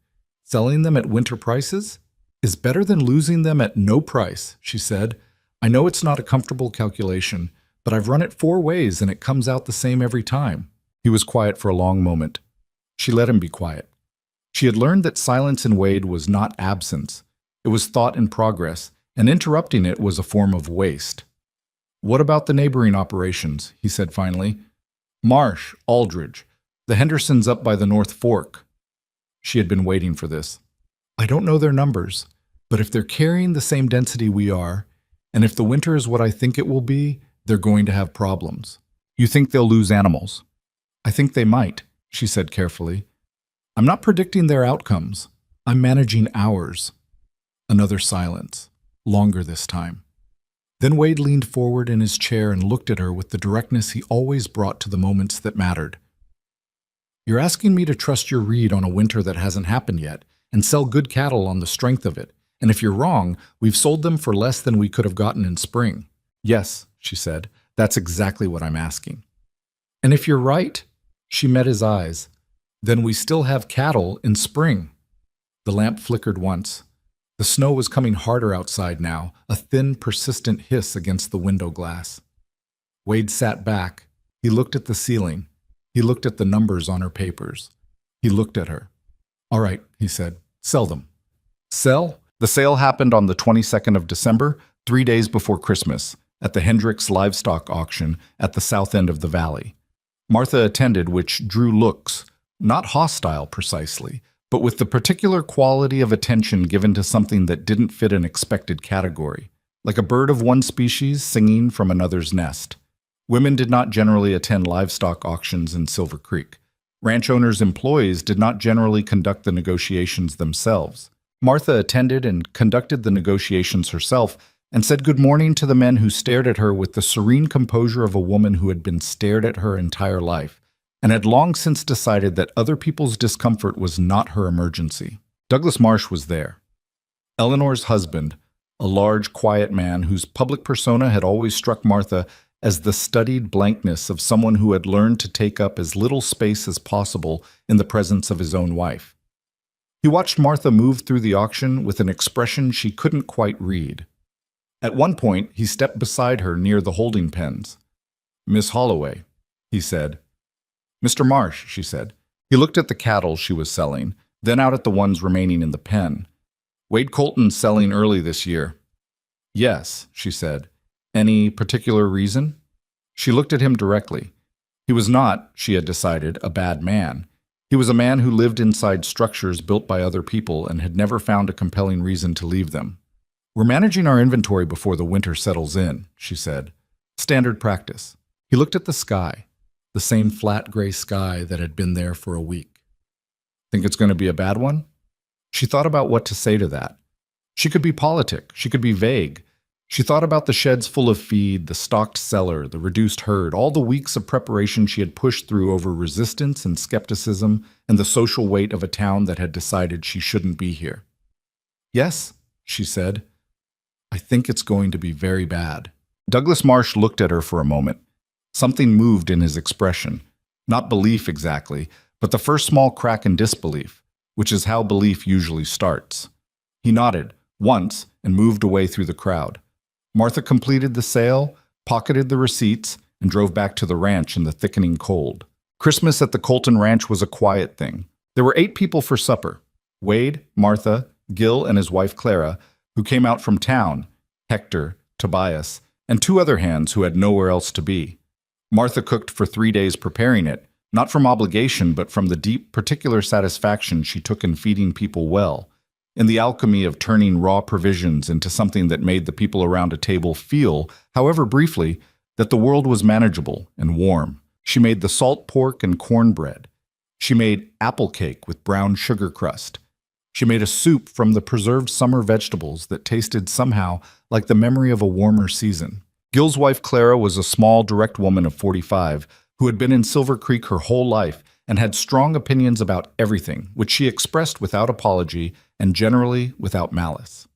"Selling them at winter prices is better than losing them at no price," she said. "I know it's not a comfortable calculation, but I've run it 4 ways and it comes out the same every time." He was quiet for a long moment. She let him be quiet. She had learned that silence in Wade was not absence. It was thought in progress, and interrupting it was a form of waste. "What about the neighboring operations?" he said finally. "Marsh, Aldridge, the Hendersons up by the North Fork." She had been waiting for this. "I don't know their numbers, but if they're carrying the same density we are, and if the winter is what I think it will be, they're going to have problems." "You think they'll lose animals?" "I think they might," she said carefully. "I'm not predicting their outcomes. I'm managing ours." Another silence, longer this time. Then Wade leaned forward in his chair and looked at her with the directness he always brought to the moments that mattered. "You're asking me to trust your read on a winter that hasn't happened yet and sell good cattle on the strength of it. And if you're wrong, we've sold them for less than we could have gotten in spring." "Yes," she said, "that's exactly what I'm asking." "And if you're right," she met his eyes, "then we still have cattle in spring." The lamp flickered once. The snow was coming harder outside now, a thin, persistent hiss against the window glass. Wade sat back. He looked at the ceiling. He looked at the numbers on her papers. He looked at her. "All right," he said, "sell them." "Sell?" The sale happened on the 22nd of December, 3 days before Christmas, at the Hendricks livestock auction at the south end of the valley. Martha attended, which drew looks, not hostile precisely, but with the particular quality of attention given to something that didn't fit an expected category, like a bird of one species singing from another's nest. Women did not generally attend livestock auctions in Silver Creek. Ranch owners' employees did not generally conduct the negotiations themselves. Martha attended and conducted the negotiations herself and said good morning to the men who stared at her with the serene composure of a woman who had been stared at her entire life and had long since decided that other people's discomfort was not her emergency. Douglas Marsh was there. Eleanor's husband, a large, quiet man whose public persona had always struck Martha as the studied blankness of someone who had learned to take up as little space as possible in the presence of his own wife. He watched Martha move through the auction with an expression she couldn't quite read. At one point, he stepped beside her near the holding pens. "Miss Holloway," he said. "Mr. Marsh," she said. He looked at the cattle she was selling, then out at the ones remaining in the pen. "Wade Colton's selling early this year." "Yes," she said. "Any particular reason?" She looked at him directly. He was not, she had decided, a bad man. He was a man who lived inside structures built by other people and had never found a compelling reason to leave them. "We're managing our inventory before the winter settles in," she said. "Standard practice." He looked at the sky, the same flat gray sky that had been there for a week. "Think it's going to be a bad one?" She thought about what to say to that. She could be politic, she could be vague. She thought about the sheds full of feed, the stocked cellar, the reduced herd, all the weeks of preparation she had pushed through over resistance and skepticism and the social weight of a town that had decided she shouldn't be here. "Yes," she said. "I think it's going to be very bad." Douglas Marsh looked at her for a moment. Something moved in his expression. Not belief exactly, but the first small crack in disbelief, which is how belief usually starts. He nodded, once, and moved away through the crowd. Martha completed the sale, pocketed the receipts, and drove back to the ranch in the thickening cold. Christmas at the Colton Ranch was a quiet thing. There were 8 people for supper: Wade, Martha, Gil and his wife Clara, who came out from town, Hector, Tobias, and 2 other hands who had nowhere else to be. Martha cooked for 3 days preparing it, not from obligation but from the deep, particular satisfaction she took in feeding people well, in the alchemy of turning raw provisions into something that made the people around a table feel, however briefly, that the world was manageable and warm. She made the salt pork and cornbread. She made apple cake with brown sugar crust. She made a soup from the preserved summer vegetables that tasted somehow like the memory of a warmer season. Gil's wife Clara was a small, direct woman of 45 who had been in Silver Creek her whole life and had strong opinions about everything, which she expressed without apology and generally without malice.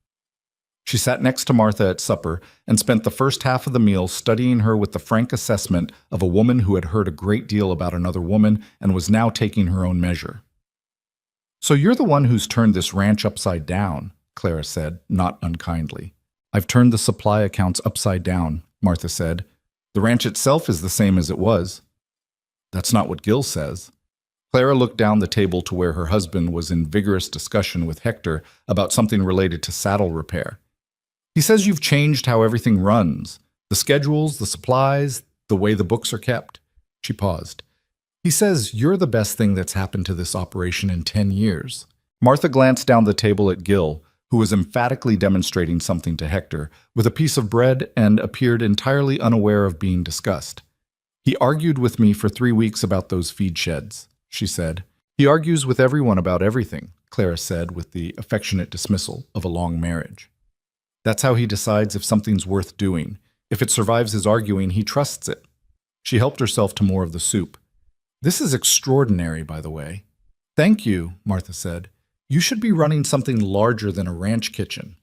She sat next to Martha at supper and spent the first half of the meal studying her with the frank assessment of a woman who had heard a great deal about another woman and was now taking her own measure. "So you're the one who's turned this ranch upside down," Clara said, not unkindly. "I've turned the supply accounts upside down," Martha said. "The ranch itself is the same as it was." "That's not what Gil says." Clara looked down the table to where her husband was in vigorous discussion with Hector about something related to saddle repair. "He says you've changed how everything runs. The schedules, the supplies, the way the books are kept." She paused. "He says you're the best thing that's happened to this operation in 10 years. Martha glanced down the table at Gil, who was emphatically demonstrating something to Hector with a piece of bread and appeared entirely unaware of being discussed. "He argued with me for 3 weeks about those feed sheds," she said. "He argues with everyone about everything," Clara said with the affectionate dismissal of a long marriage. "That's how he decides if something's worth doing. If it survives his arguing, he trusts it." She helped herself to more of the soup. "This is extraordinary, by the way." "Thank you," Martha said. "You should be running something larger than a ranch kitchen."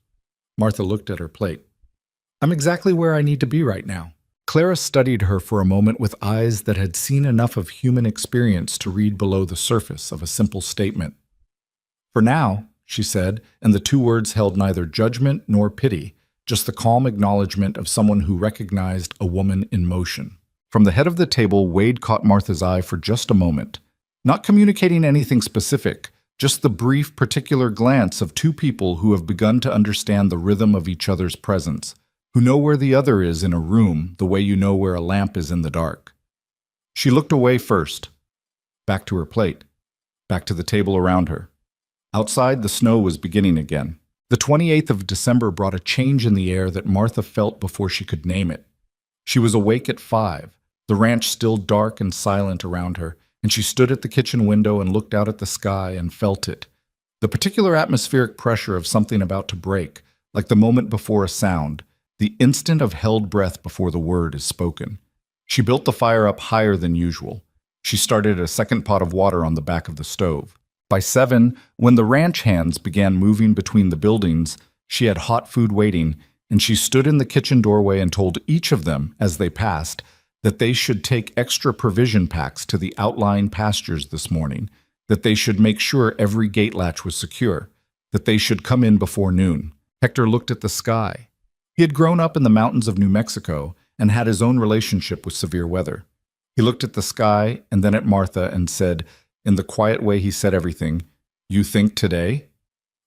Martha looked at her plate. "I'm exactly where I need to be right now." Clara studied her for a moment with eyes that had seen enough of human experience to read below the surface of a simple statement. "For now," she said, and the 2 words held neither judgment nor pity, just the calm acknowledgement of someone who recognized a woman in motion. From the head of the table, Wade caught Martha's eye for just a moment, not communicating anything specific, just the brief, particular glance of 2 people who have begun to understand the rhythm of each other's presence, who know where the other is in a room the way you know where a lamp is in the dark. She looked away first, back to her plate, back to the table around her. Outside, the snow was beginning again. The 28th of December brought a change in the air that Martha felt before she could name it. She was awake at 5, the ranch still dark and silent around her, and she stood at the kitchen window and looked out at the sky and felt it. The particular atmospheric pressure of something about to break, like the moment before a sound, the instant of held breath before the word is spoken. She built the fire up higher than usual. She started a second pot of water on the back of the stove. By 7, when the ranch hands began moving between the buildings, she had hot food waiting, and she stood in the kitchen doorway and told each of them, as they passed, that they should take extra provision packs to the outlying pastures this morning, that they should make sure every gate latch was secure, that they should come in before noon. Hector looked at the sky. He had grown up in the mountains of New Mexico and had his own relationship with severe weather. He looked at the sky and then at Martha and said, in the quiet way he said everything, "You think today?"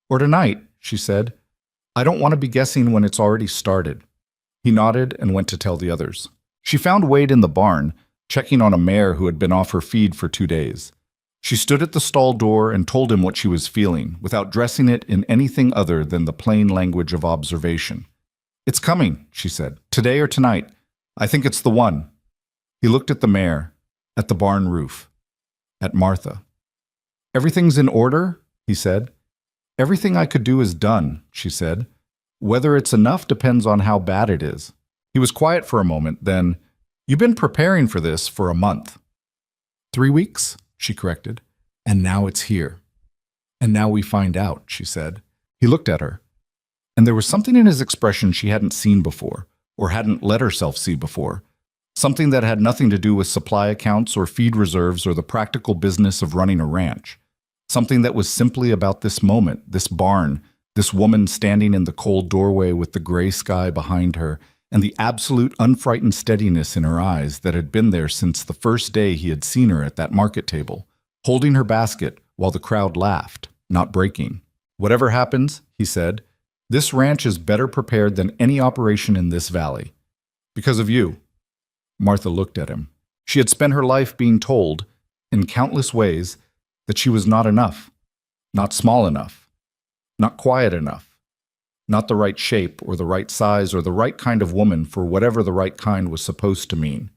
"Or tonight," she said. "I don't want to be guessing when it's already started." He nodded and went to tell the others. She found Wade in the barn, checking on a mare who had been off her feed for 2 days. She stood at the stall door and told him what she was feeling, without dressing it in anything other than the plain language of observation. "It's coming," she said. "Today or tonight. I think it's the one." He looked at the mare, at the barn roof, at Martha. "Everything's in order?" he said. "Everything I could do is done," she said. "Whether it's enough depends on how bad it is." He was quiet for a moment, then, "You've been preparing for this for a month." 3 weeks, she corrected. "And now it's here." "And now we find out," she said. He looked at her, and there was something in his expression she hadn't seen before, or hadn't let herself see before. Something that had nothing to do with supply accounts or feed reserves or the practical business of running a ranch. Something that was simply about this moment, this barn, this woman standing in the cold doorway with the gray sky behind her, and the absolute unfrightened steadiness in her eyes that had been there since the first day he had seen her at that market table, holding her basket while the crowd laughed, not breaking. "Whatever happens," he said, "this ranch is better prepared than any operation in this valley. Because of you." Martha looked at him. She had spent her life being told, in countless ways, that she was not enough, not small enough, not quiet enough, not the right shape or the right size or the right kind of woman for whatever the right kind was supposed to mean.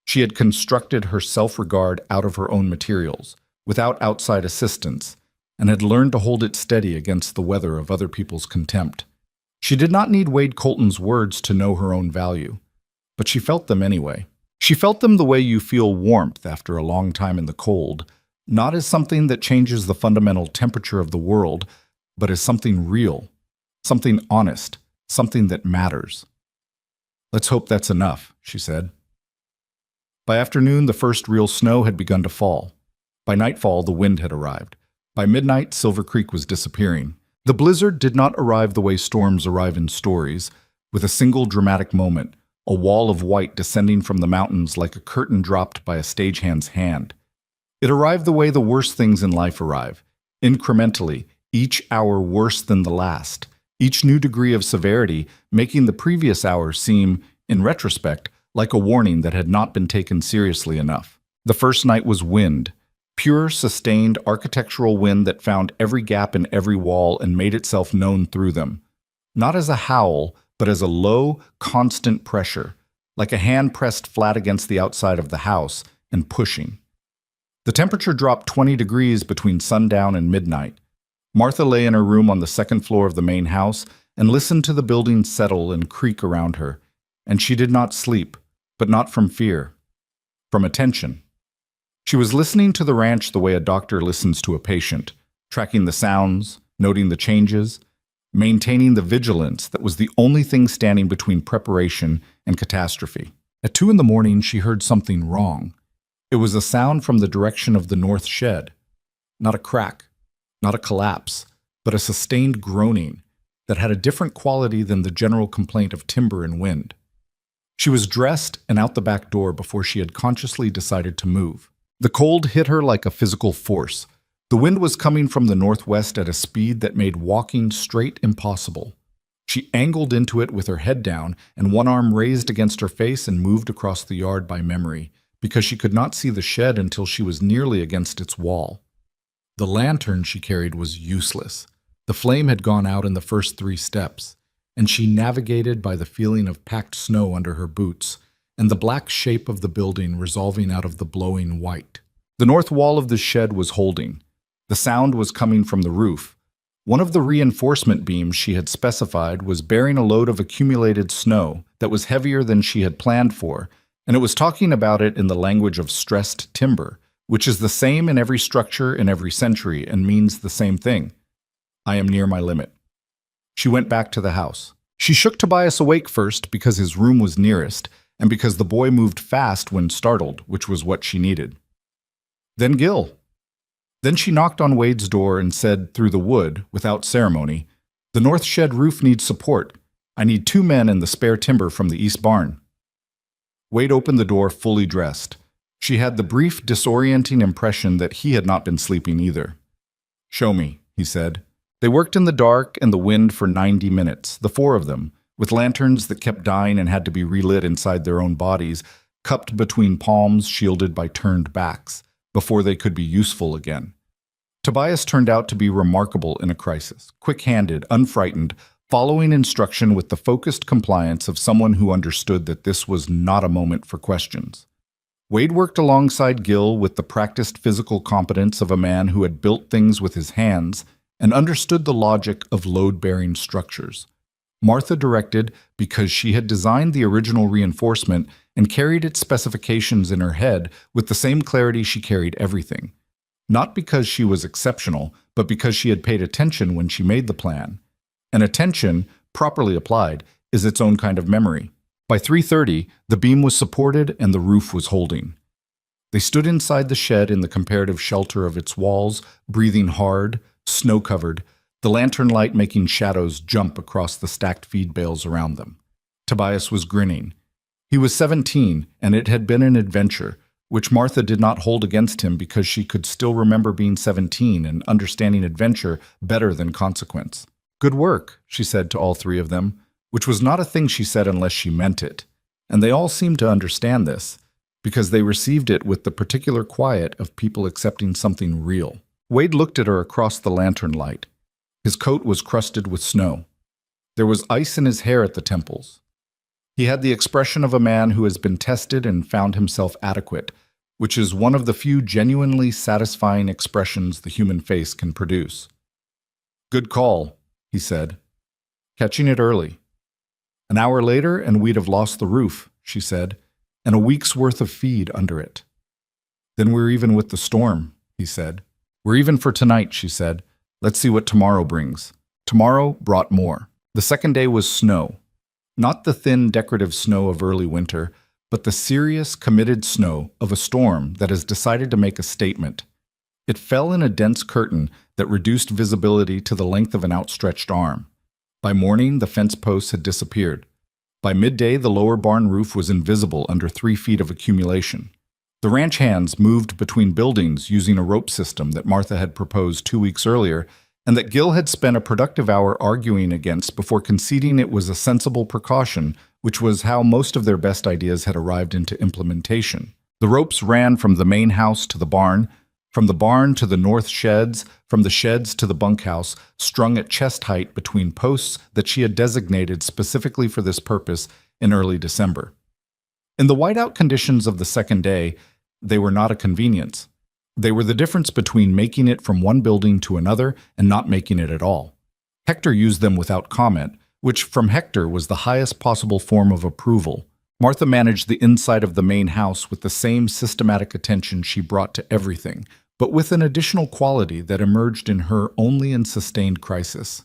She had constructed her self-regard out of her own materials, without outside assistance, and had learned to hold it steady against the weather of other people's contempt. She did not need Wade Colton's words to know her own value, but she felt them anyway. She felt them the way you feel warmth after a long time in the cold, not as something that changes the fundamental temperature of the world, but as something real, something honest, something that matters. "Let's hope that's enough," she said. By afternoon, the first real snow had begun to fall. By nightfall, the wind had arrived. By midnight, Silver Creek was disappearing. The blizzard did not arrive the way storms arrive in stories, with a single dramatic moment, a wall of white descending from the mountains like a curtain dropped by a stagehand's hand. It arrived the way the worst things in life arrive, incrementally, each hour worse than the last, each new degree of severity making the previous hour seem, in retrospect, like a warning that had not been taken seriously enough. The first night was wind, pure, sustained architectural wind that found every gap in every wall and made itself known through them, not as a howl, but as a low, constant pressure, like a hand pressed flat against the outside of the house and pushing. The temperature dropped 20 degrees between sundown and midnight. Martha lay in her room on the second floor of the main house and listened to the building settle and creak around her, and she did not sleep, but not from fear, from attention. She was listening to the ranch the way a doctor listens to a patient, tracking the sounds, noting the changes, maintaining the vigilance that was the only thing standing between preparation and catastrophe. At 2 in the morning, she heard something wrong. It was a sound from the direction of the north shed. Not a crack, not a collapse, but a sustained groaning that had a different quality than the general complaint of timber and wind. She was dressed and out the back door before she had consciously decided to move. The cold hit her like a physical force. The wind was coming from the northwest at a speed that made walking straight impossible. She angled into it with her head down and one arm raised against her face and moved across the yard by memory, because she could not see the shed until she was nearly against its wall. The lantern she carried was useless. The flame had gone out in the first 3 steps, and she navigated by the feeling of packed snow under her boots and the black shape of the building resolving out of the blowing white. The north wall of the shed was holding. The sound was coming from the roof. One of the reinforcement beams she had specified was bearing a load of accumulated snow that was heavier than she had planned for, and it was talking about it in the language of stressed timber, which is the same in every structure in every century and means the same thing. I am near my limit. She went back to the house. She shook Tobias awake first because his room was nearest, and because the boy moved fast when startled, which was what she needed. Then Gil. Then she knocked on Wade's door and said through the wood, without ceremony, "The north shed roof needs support. I need 2 men and the spare timber from the east barn." Wade opened the door fully dressed. She had the brief, disorienting impression that he had not been sleeping either. "Show me," he said. They worked in the dark and the wind for 90 minutes, the 4 of them, with lanterns that kept dying and had to be relit inside their own bodies, cupped between palms shielded by turned backs, before they could be useful again. Tobias turned out to be remarkable in a crisis, quick-handed, unfrightened, following instruction with the focused compliance of someone who understood that this was not a moment for questions. Wade worked alongside Gil with the practiced physical competence of a man who had built things with his hands and understood the logic of load-bearing structures. Martha directed because she had designed the original reinforcement and carried its specifications in her head with the same clarity she carried everything. Not because she was exceptional, but because she had paid attention when she made the plan. And attention, properly applied, is its own kind of memory. By 3:30, the beam was supported and the roof was holding. They stood inside the shed in the comparative shelter of its walls, breathing hard, snow-covered, the lantern light making shadows jump across the stacked feed bales around them. Tobias was grinning. He was 17, and it had been an adventure, which Martha did not hold against him because she could still remember being 17 and understanding adventure better than consequence. "Good work," she said to all 3 of them, which was not a thing she said unless she meant it. And they all seemed to understand this, because they received it with the particular quiet of people accepting something real. Wade looked at her across the lantern light. His coat was crusted with snow. There was ice in his hair at the temples. He had the expression of a man who has been tested and found himself adequate, which is one of the few genuinely satisfying expressions the human face can produce. "Good call," he said. "Catching it early." "An hour later and we'd have lost the roof," she said, "and a week's worth of feed under it." "Then we're even with the storm," he said. "We're even for tonight," she said. "Let's see what tomorrow brings." Tomorrow brought more. The second day was snow. Not the thin, decorative snow of early winter, but the serious, committed snow of a storm that has decided to make a statement. It fell in a dense curtain that reduced visibility to the length of an outstretched arm. By morning, the fence posts had disappeared. By midday, the lower barn roof was invisible under 3 feet of accumulation. The ranch hands moved between buildings using a rope system that Martha had proposed 2 weeks earlier and that Gil had spent a productive hour arguing against before conceding it was a sensible precaution, which was how most of their best ideas had arrived into implementation. The ropes ran from the main house to the barn, from the barn to the north sheds, from the sheds to the bunkhouse, strung at chest height between posts that she had designated specifically for this purpose in early December. In the whiteout conditions of the second day, they were not a convenience. They were the difference between making it from one building to another and not making it at all. Hector used them without comment, which from Hector was the highest possible form of approval. Martha managed the inside of the main house with the same systematic attention she brought to everything, but with an additional quality that emerged in her only in sustained crisis.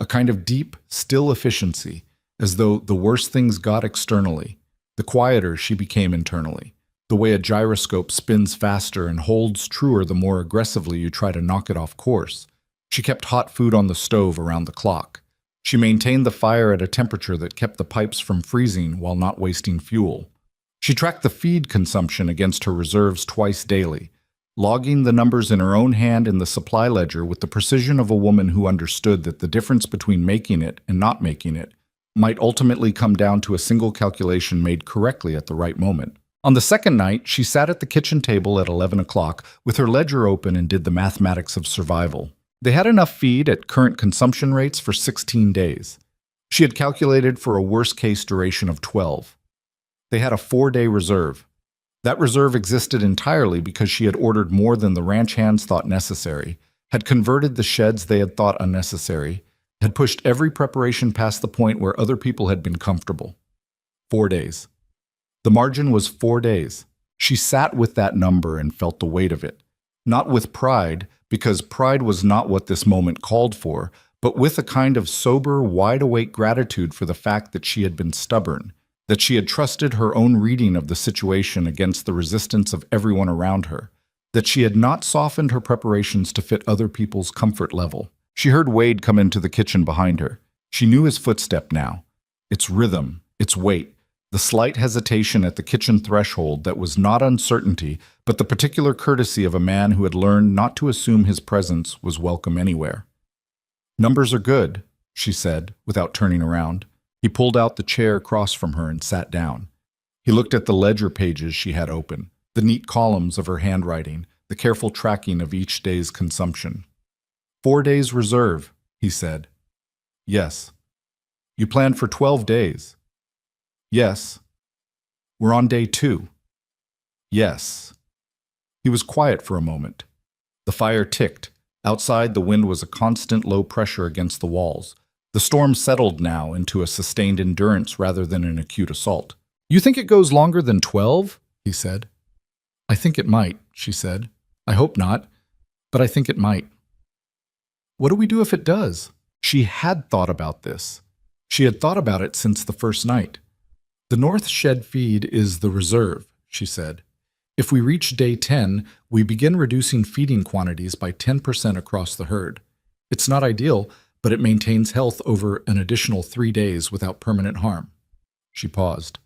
A kind of deep, still efficiency, as though the worse things got externally, the quieter she became internally. The way a gyroscope spins faster and holds truer the more aggressively you try to knock it off course. She kept hot food on the stove around the clock. She maintained the fire at a temperature that kept the pipes from freezing while not wasting fuel. She tracked the feed consumption against her reserves twice daily, logging the numbers in her own hand in the supply ledger with the precision of a woman who understood that the difference between making it and not making it might ultimately come down to a single calculation made correctly at the right moment. On the second night, she sat at the kitchen table at 11 o'clock with her ledger open and did the mathematics of survival. They had enough feed at current consumption rates for 16 days. She had calculated for a worst-case duration of 12. They had a 4-day reserve. That reserve existed entirely because she had ordered more than the ranch hands thought necessary, had converted the sheds they had thought unnecessary, had pushed every preparation past the point where other people had been comfortable. 4 days. The margin was 4 days. She sat with that number and felt the weight of it. Not with pride, because pride was not what this moment called for, but with a kind of sober, wide-awake gratitude for the fact that she had been stubborn, that she had trusted her own reading of the situation against the resistance of everyone around her, that she had not softened her preparations to fit other people's comfort level. She heard Wade come into the kitchen behind her. She knew his footstep now, its rhythm, its weight, the slight hesitation at the kitchen threshold that was not uncertainty, but the particular courtesy of a man who had learned not to assume his presence was welcome anywhere. "Numbers are good," she said, without turning around. He pulled out the chair across from her and sat down. He looked at the ledger pages she had open, the neat columns of her handwriting, the careful tracking of each day's consumption. 4 days reserve, he said. Yes. You planned for 12 days. Yes. We're on day 2. Yes. He was quiet for a moment. The fire ticked. Outside, the wind was a constant low pressure against the walls. The storm settled now into a sustained endurance rather than an acute assault. You think it goes longer than 12? He said. I think it might, she said. I hope not, but I think it might. What do we do if it does? She had thought about this. She had thought about it since the first night. The North Shed feed is the reserve, she said. If we reach day 10, we begin reducing feeding quantities by 10% across the herd. It's not ideal, but it maintains health over an additional 3 days without permanent harm. She paused.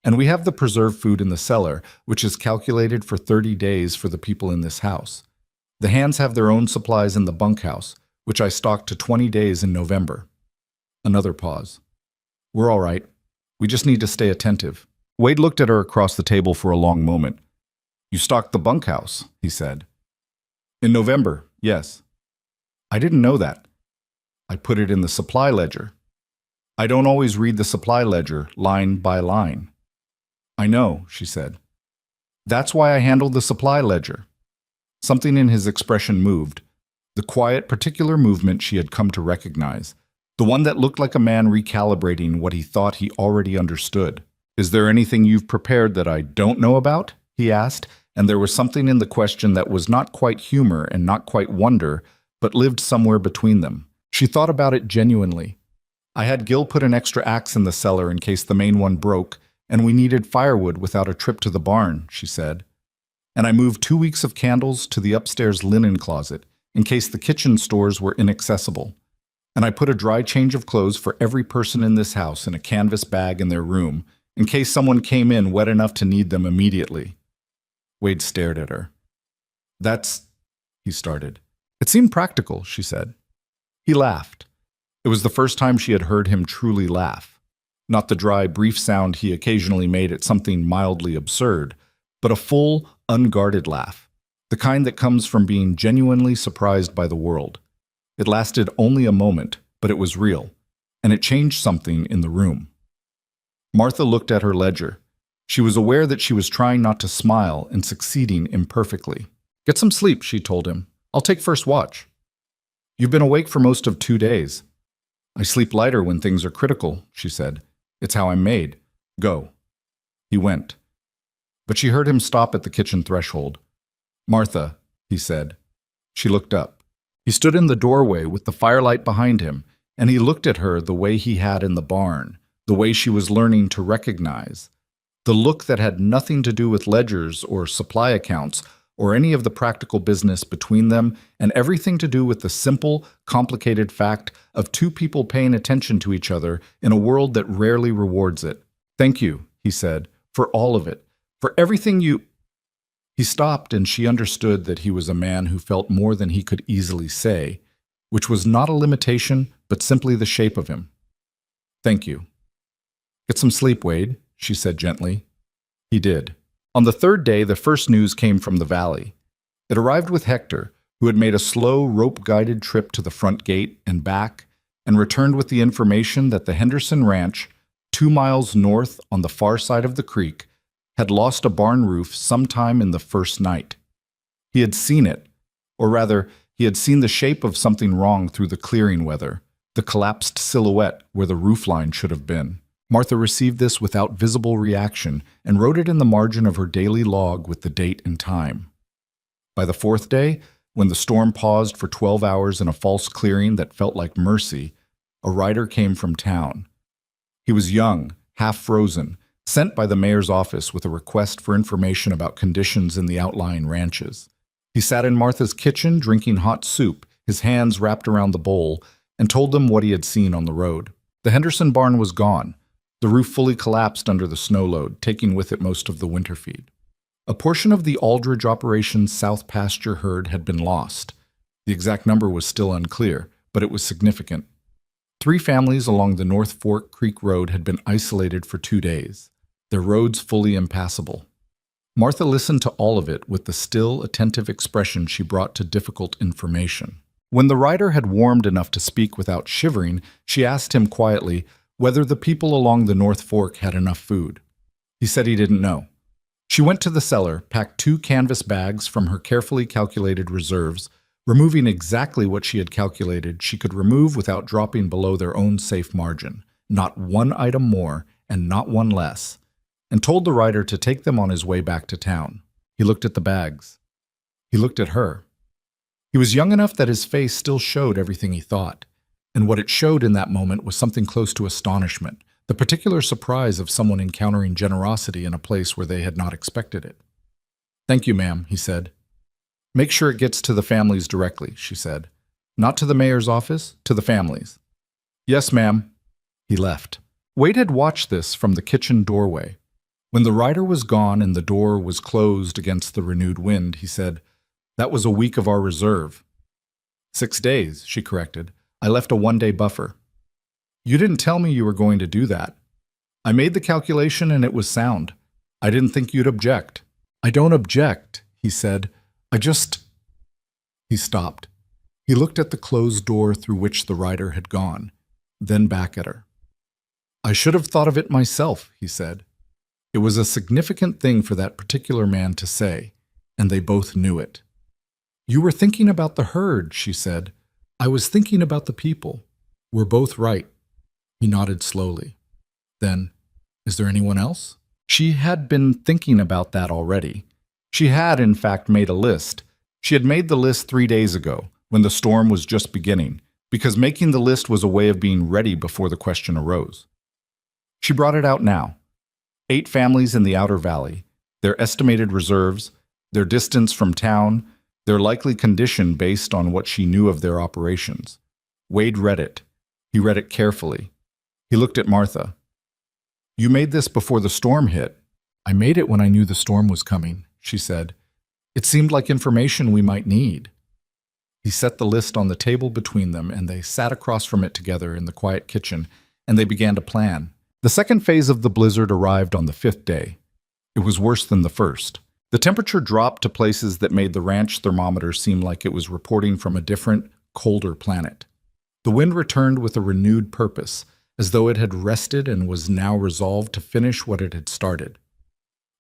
And we have the preserved food in the cellar, which is calculated for 30 days for the people in this house. The hands have their own supplies in the bunkhouse, which I stocked to 20 days in November. Another pause. We're all right. We just need to stay attentive. Wade looked at her across the table for a long moment. You stocked the bunkhouse, he said. In November, yes. I didn't know that. I put it in the supply ledger. I don't always read the supply ledger line by line. I know, she said. That's why I handled the supply ledger. Something in his expression moved, the quiet, particular movement she had come to recognize, the one that looked like a man recalibrating what he thought he already understood. Is there anything you've prepared that I don't know about? He asked, and there was something in the question that was not quite humor and not quite wonder, but lived somewhere between them. She thought about it genuinely. I had Gil put an extra axe in the cellar in case the main one broke, and we needed firewood without a trip to the barn, she said. And I moved 2 weeks of candles to the upstairs linen closet, in case the kitchen stores were inaccessible. And I put a dry change of clothes for every person in this house in a canvas bag in their room, in case someone came in wet enough to need them immediately. Wade stared at her. That's, he started. It seemed practical, she said. He laughed. It was the first time she had heard him truly laugh. Not the dry, brief sound he occasionally made at something mildly absurd, but a full, unguarded laugh, the kind that comes from being genuinely surprised by the world. It lasted only a moment, but it was real, and it changed something in the room. Martha looked at her ledger. She was aware that she was trying not to smile and succeeding imperfectly. Get some sleep, she told him. I'll take first watch. You've been awake for most of 2 days. I sleep lighter when things are critical, she said. It's how I'm made. Go. He went. But she heard him stop at the kitchen threshold. Martha, he said. She looked up. He stood in the doorway with the firelight behind him, and he looked at her the way he had in the barn, the way she was learning to recognize. The look that had nothing to do with ledgers or supply accounts or any of the practical business between them, and everything to do with the simple, complicated fact of 2 people paying attention to each other in a world that rarely rewards it. Thank you, he said, for all of it, for everything you... He stopped, and she understood that he was a man who felt more than he could easily say, which was not a limitation, but simply the shape of him. Thank you. Get some sleep, Wade, she said gently. He did. On the 3rd day, the first news came from the valley. It arrived with Hector, who had made a slow, rope-guided trip to the front gate and back, and returned with the information that the Henderson Ranch, 2 miles north on the far side of the creek, had lost a barn roof sometime in the first night. He had seen it, or rather, he had seen the shape of something wrong through the clearing weather, the collapsed silhouette where the roofline should have been. Martha received this without visible reaction and wrote it in the margin of her daily log with the date and time. By the 4th day, when the storm paused for 12 hours in a false clearing that felt like mercy, a rider came from town. He was young, half frozen, sent by the mayor's office with a request for information about conditions in the outlying ranches. He sat in Martha's kitchen drinking hot soup, his hands wrapped around the bowl, and told them what he had seen on the road. The Henderson barn was gone. The roof fully collapsed under the snow load, taking with it most of the winter feed. A portion of the Aldridge operation's south pasture herd had been lost. The exact number was still unclear, but it was significant. 3 families along the North Fork Creek Road had been isolated for 2 days, their roads fully impassable. Martha listened to all of it with the still, attentive expression she brought to difficult information. When the rider had warmed enough to speak without shivering, she asked him quietly whether the people along the North Fork had enough food. He said he didn't know. She went to the cellar, packed 2 canvas bags from her carefully calculated reserves, removing exactly what she had calculated she could remove without dropping below their own safe margin, not 1 item more and not 1 less, and told the rider to take them on his way back to town. He looked at the bags. He looked at her. He was young enough that his face still showed everything he thought, and what it showed in that moment was something close to astonishment, the particular surprise of someone encountering generosity in a place where they had not expected it. "Thank you, ma'am," he said. "Make sure it gets to the families directly," she said. "Not to the mayor's office, to the families." "Yes, ma'am." He left. Wade had watched this from the kitchen doorway. When the rider was gone and the door was closed against the renewed wind, he said, "That was a week of our reserve." 6 days, she corrected. "I left a 1-day buffer." "You didn't tell me you were going to do that." "I made the calculation and it was sound. I didn't think you'd object." "I don't object," he said. "I just—" He stopped. He looked at the closed door through which the rider had gone, then back at her. "I should have thought of it myself," he said. It was a significant thing for that particular man to say, and they both knew it. "You were thinking about the herd," she said. "I was thinking about the people. We're both right." He nodded slowly. Then, "Is there anyone else?" She had been thinking about that already. She had, in fact, made a list. She had made the list 3 days ago, when the storm was just beginning, because making the list was a way of being ready before the question arose. She brought it out now. 8 families in the Outer Valley, their estimated reserves, their distance from town, their likely condition based on what she knew of their operations. Wade read it. He read it carefully. He looked at Martha. "You made this before the storm hit." "I made it when I knew the storm was coming," she said. "It seemed like information we might need." He set the list on the table between them, and they sat across from it together in the quiet kitchen, and they began to plan. The second phase of the blizzard arrived on the 5th day. It was worse than the first. The temperature dropped to places that made the ranch thermometer seem like it was reporting from a different, colder planet. The wind returned with a renewed purpose, as though it had rested and was now resolved to finish what it had started.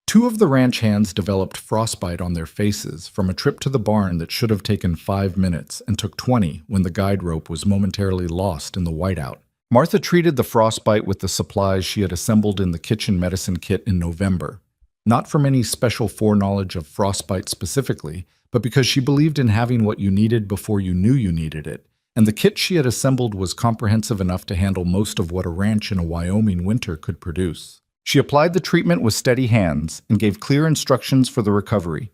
2 of the ranch hands developed frostbite on their faces from a trip to the barn that should have taken 5 minutes and took 20 when the guide rope was momentarily lost in the whiteout. Martha treated the frostbite with the supplies she had assembled in the kitchen medicine kit in November, not from any special foreknowledge of frostbite specifically, but because she believed in having what you needed before you knew you needed it, and the kit she had assembled was comprehensive enough to handle most of what a ranch in a Wyoming winter could produce. She applied the treatment with steady hands and gave clear instructions for the recovery,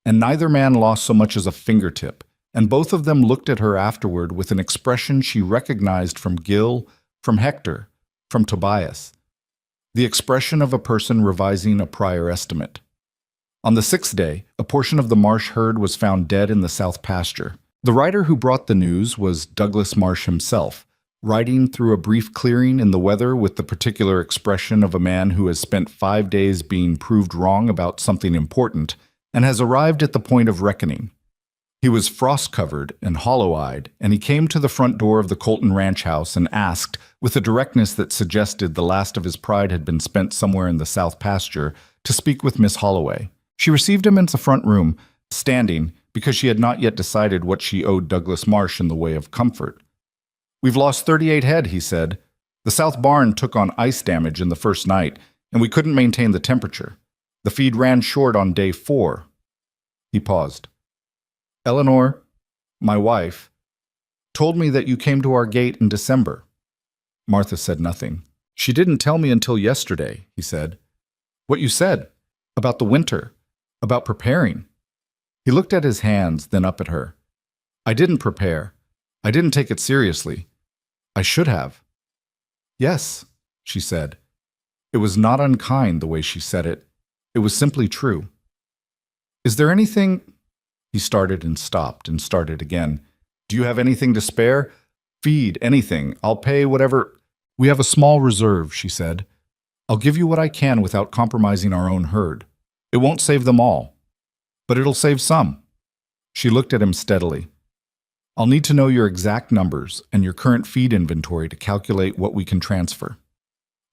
and neither man lost so much as a fingertip, and both of them looked at her afterward with an expression she recognized from Gil, from Hector, from Tobias, the expression of a person revising a prior estimate. On the 6th day, a portion of the Marsh herd was found dead in the south pasture. The rider who brought the news was Douglas Marsh himself, riding through a brief clearing in the weather with the particular expression of a man who has spent 5 days being proved wrong about something important and has arrived at the point of reckoning. He was frost-covered and hollow-eyed, and he came to the front door of the Colton ranch house and asked, with a directness that suggested the last of his pride had been spent somewhere in the south pasture, to speak with Miss Holloway. She received him into the front room, standing, because she had not yet decided what she owed Douglas Marsh in the way of comfort. "We've lost 38 head," he said. "The south barn took on ice damage in the first night, and we couldn't maintain the temperature. The feed ran short on day 4. He paused. Eleanor, my wife, told me that you came to our gate in December. Martha said nothing. She didn't tell me until yesterday, he said. What you said, about the winter, about preparing. He looked at his hands, then up at her. I didn't prepare. I didn't take it seriously. I should have. Yes, she said. It was not unkind the way she said it. It was simply true. Is there anything... He started and stopped and started again. Do you have anything to spare? Feed, anything. I'll pay whatever... We have a small reserve, she said. I'll give you what I can without compromising our own herd. It won't save them all, but it'll save some. She looked at him steadily. I'll need to know your exact numbers and your current feed inventory to calculate what we can transfer.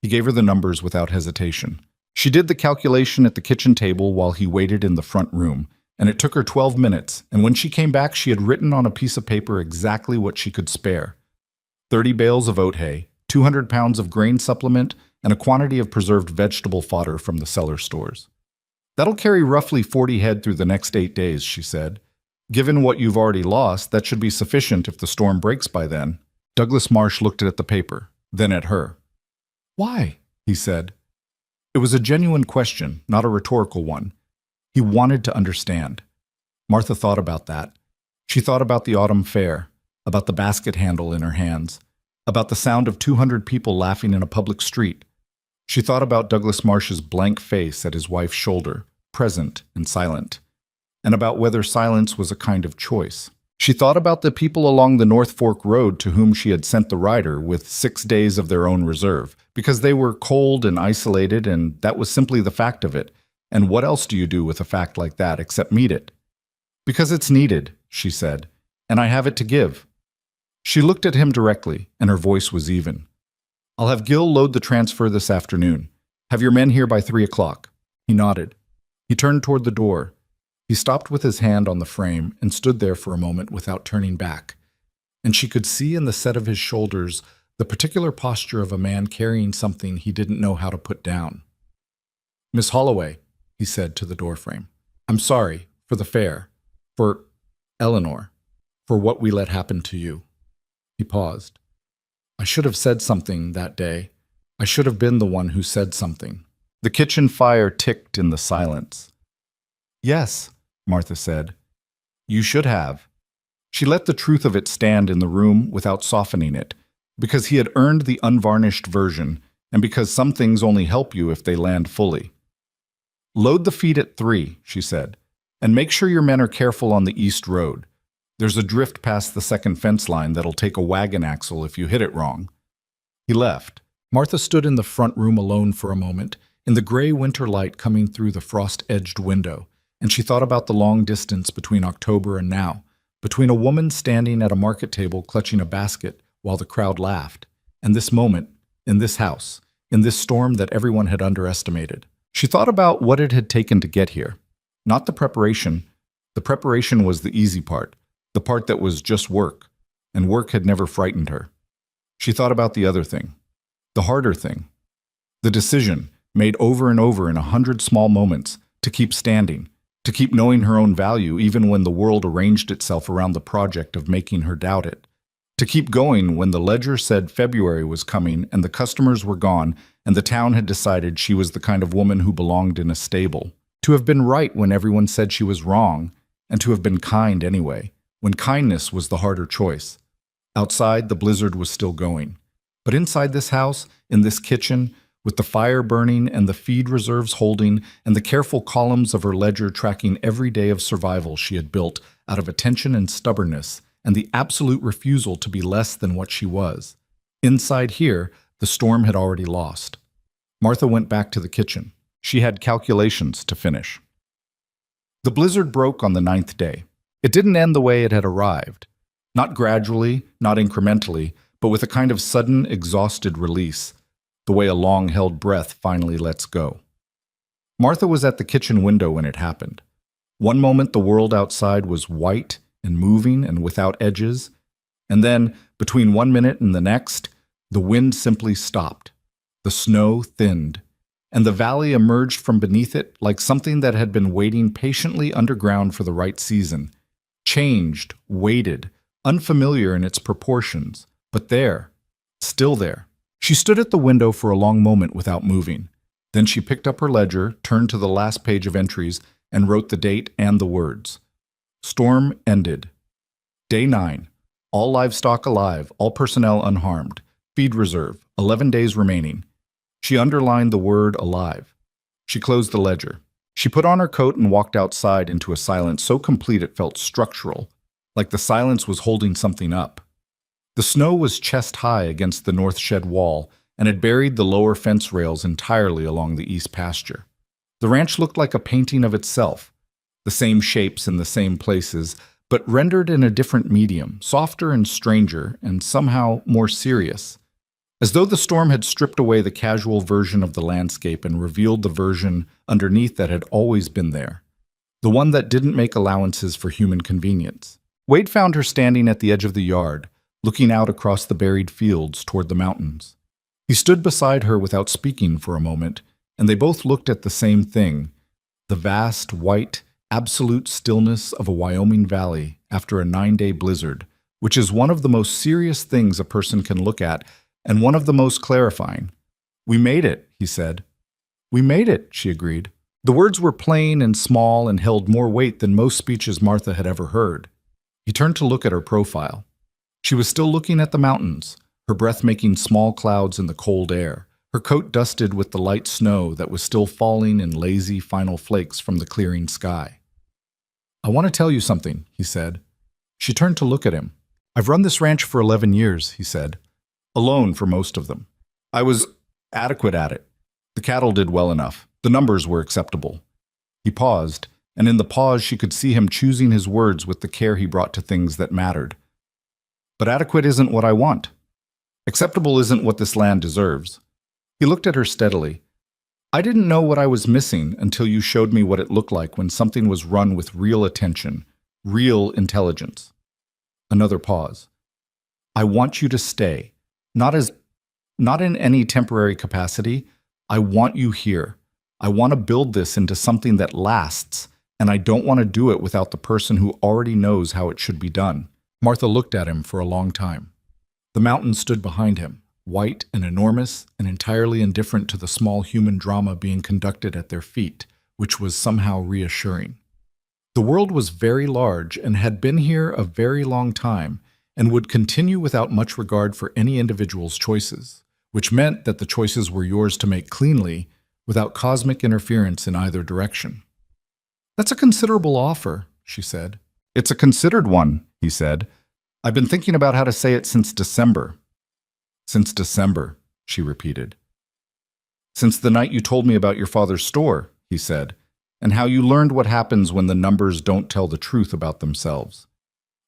He gave her the numbers without hesitation. She did the calculation at the kitchen table while he waited in the front room, and it took her 12 minutes, and when she came back she had written on a piece of paper exactly what she could spare. 30 bales of oat hay, 200 pounds of grain supplement, and a quantity of preserved vegetable fodder from the cellar stores. That'll carry roughly 40 head through the next 8 days, she said. Given what you've already lost, that should be sufficient if the storm breaks by then. Douglas Marsh looked at the paper, then at her. Why? He said. It was a genuine question, not a rhetorical one. He wanted to understand. Martha thought about that. She thought about the autumn fair, about the basket handle in her hands, about the sound of 200 people laughing in a public street. She thought about Douglas Marsh's blank face at his wife's shoulder, present and silent, and about whether silence was a kind of choice. She thought about the people along the North Fork Road to whom she had sent the rider with 6 days of their own reserve, because they were cold and isolated, and that was simply the fact of it. And what else do you do with a fact like that except meet it? Because it's needed, she said, and I have it to give. She looked at him directly, and her voice was even. I'll have Gil load the transfer this afternoon. Have your men here by 3 o'clock. He nodded. He turned toward the door. He stopped with his hand on the frame and stood there for a moment without turning back. And she could see in the set of his shoulders the particular posture of a man carrying something he didn't know how to put down. Miss Holloway, he said to the doorframe, I'm sorry for the fair, for Eleanor, for what we let happen to you. He paused. I should have said something that day. I should have been the one who said something. The kitchen fire ticked in the silence. Yes, Martha said. You should have. She let the truth of it stand in the room without softening it, because he had earned the unvarnished version, and because some things only help you if they land fully. Load the feed at 3, she said, and make sure your men are careful on the east road. There's a drift past the second fence line that'll take a wagon axle if you hit it wrong. He left. Martha stood in the front room alone for a moment, in the gray winter light coming through the frost-edged window, and she thought about the long distance between October and now, between a woman standing at a market table clutching a basket while the crowd laughed, and this moment, in this house, in this storm that everyone had underestimated. She thought about what it had taken to get here. Not the preparation. The preparation was the easy part, the part that was just work, and work had never frightened her. She thought about the other thing, the harder thing, the decision, made over and over in 100 small moments, to keep standing, to keep knowing her own value even when the world arranged itself around the project of making her doubt it, to keep going when the ledger said February was coming and the customers were gone and the town had decided she was the kind of woman who belonged in a stable, to have been right when everyone said she was wrong, and to have been kind anyway, when kindness was the harder choice. Outside, the blizzard was still going. But inside this house, in this kitchen, with the fire burning and the feed reserves holding and the careful columns of her ledger tracking every day of survival she had built out of attention and stubbornness and the absolute refusal to be less than what she was. Inside here, the storm had already lost. Martha went back to the kitchen. She had calculations to finish. The blizzard broke on the 9th day. It didn't end the way it had arrived. Not gradually, not incrementally, but with a kind of sudden, exhausted release, the way a long-held breath finally lets go. Martha was at the kitchen window when it happened. One moment the world outside was white and moving and without edges, and then, between 1 minute and the next, the wind simply stopped. The snow thinned, and the valley emerged from beneath it like something that had been waiting patiently underground for the right season. Changed, weighted, unfamiliar in its proportions, but there, still there. She stood at the window for a long moment without moving. Then she picked up her ledger, turned to the last page of entries, and wrote the date and the words. Storm ended. Day 9. All livestock alive, all personnel unharmed. Feed reserve, 11 days remaining. She underlined the word alive. She closed the ledger. She put on her coat and walked outside into a silence so complete it felt structural, like the silence was holding something up. The snow was chest high against the north shed wall and had buried the lower fence rails entirely along the east pasture. The ranch looked like a painting of itself, the same shapes in the same places, but rendered in a different medium, softer and stranger, and somehow more serious. As though the storm had stripped away the casual version of the landscape and revealed the version underneath that had always been there, the one that didn't make allowances for human convenience. Wade found her standing at the edge of the yard, looking out across the buried fields toward the mountains. He stood beside her without speaking for a moment, and they both looked at the same thing, the vast, white, absolute stillness of a Wyoming valley after a 9-day blizzard, which is one of the most serious things a person can look at and one of the most clarifying. "We made it," he said. "We made it," she agreed. The words were plain and small and held more weight than most speeches Martha had ever heard. He turned to look at her profile. She was still looking at the mountains, her breath making small clouds in the cold air, her coat dusted with the light snow that was still falling in lazy final flakes from the clearing sky. "I want to tell you something," he said. She turned to look at him. "I've run this ranch for 11 years, he said. Alone for most of them. I was adequate at it. The cattle did well enough. The numbers were acceptable." He paused, and in the pause she could see him choosing his words with the care he brought to things that mattered. "But adequate isn't what I want. Acceptable isn't what this land deserves." He looked at her steadily. "I didn't know what I was missing until you showed me what it looked like when something was run with real attention, real intelligence." Another pause. "I want you to stay. Not in any temporary capacity. I want you here. I want to build this into something that lasts, and I don't want to do it without the person who already knows how it should be done." Martha looked at him for a long time. The mountains stood behind him, white and enormous and entirely indifferent to the small human drama being conducted at their feet, which was somehow reassuring. The world was very large and had been here a very long time, and would continue without much regard for any individual's choices, which meant that the choices were yours to make cleanly, without cosmic interference in either direction. "That's a considerable offer," she said. "It's a considered one," he said. "I've been thinking about how to say it since December." "Since December," she repeated. "Since the night you told me about your father's store," he said, "and how you learned what happens when the numbers don't tell the truth about themselves."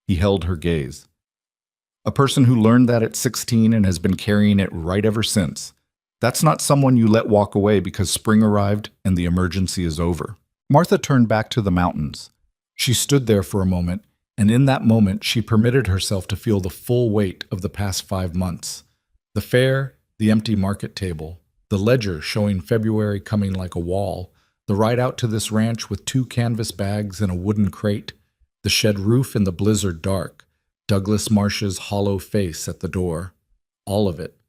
He held her gaze. "A person who learned that at 16 and has been carrying it right ever since. That's not someone you let walk away because spring arrived and the emergency is over." Martha turned back to the mountains. She stood there for a moment, and in that moment she permitted herself to feel the full weight of the past 5 months. The fair, the empty market table, the ledger showing February coming like a wall, the ride out to this ranch with 2 canvas bags and a wooden crate, the shed roof in the blizzard dark, Douglas Marsh's hollow face at the door, all of it.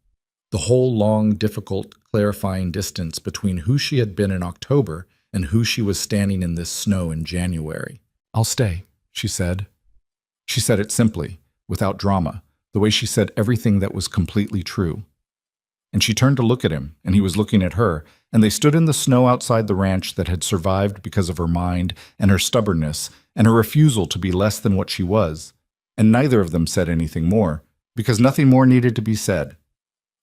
The whole long, difficult, clarifying distance between who she had been in October and who she was standing in this snow in January. "I'll stay," she said. She said it simply, without drama, the way she said everything that was completely true. And she turned to look at him, and he was looking at her, and they stood in the snow outside the ranch that had survived because of her mind and her stubbornness and her refusal to be less than what she was. And neither of them said anything more, because nothing more needed to be said.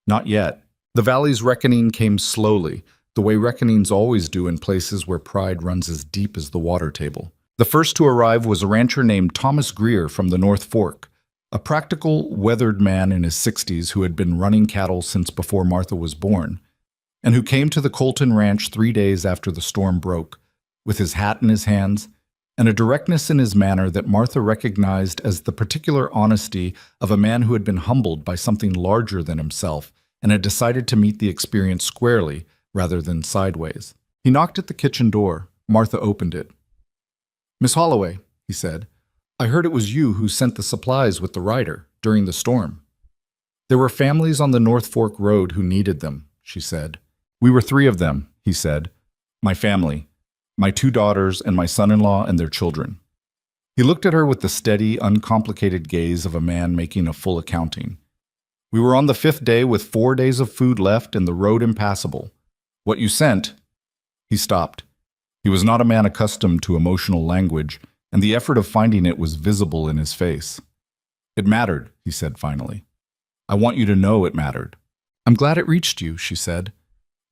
Not yet. The valley's reckoning came slowly, the way reckonings always do in places where pride runs as deep as the water table. The first to arrive was a rancher named Thomas Greer from the North Fork, a practical, weathered man in his 60s who had been running cattle since before Martha was born, and who came to the Colton Ranch 3 days after the storm broke, with his hat in his hands and a directness in his manner that Martha recognized as the particular honesty of a man who had been humbled by something larger than himself and had decided to meet the experience squarely rather than sideways. He knocked at the kitchen door. Martha opened it. "Miss Holloway," he said, I heard it was you who sent the supplies with the rider during the storm. There were families on the North Fork Road who needed them, she said. We were 3 of them, he said. My family, my 2 daughters and my son-in-law and their children. He looked at her with the steady, uncomplicated gaze of a man making a full accounting. We were on the 5th day with 4 days of food left and the road impassable. What you sent... He stopped. He was not a man accustomed to emotional language, and the effort of finding it was visible in his face. It mattered, he said finally. I want you to know it mattered. I'm glad it reached you, she said.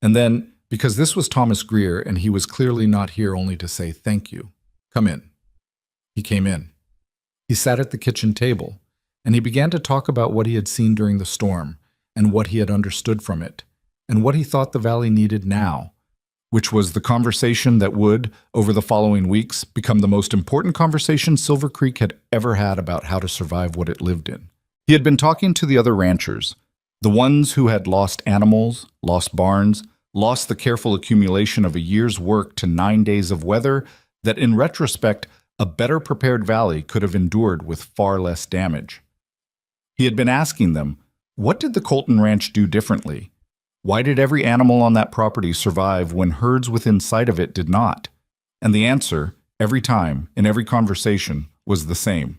And then, because this was Thomas Greer and he was clearly not here only to say thank you, come in. He came in. He sat at the kitchen table, and he began to talk about what he had seen during the storm, and what he had understood from it, and what he thought the valley needed now, which was the conversation that would, over the following weeks, become the most important conversation Silver Creek had ever had about how to survive what it lived in. He had been talking to the other ranchers, the ones who had lost animals, lost barns, lost the careful accumulation of a year's work to 9 days of weather that, in retrospect, a better prepared valley could have endured with far less damage. He had been asking them, what did the Colton Ranch do differently? Why did every animal on that property survive when herds within sight of it did not? And the answer, every time, in every conversation, was the same.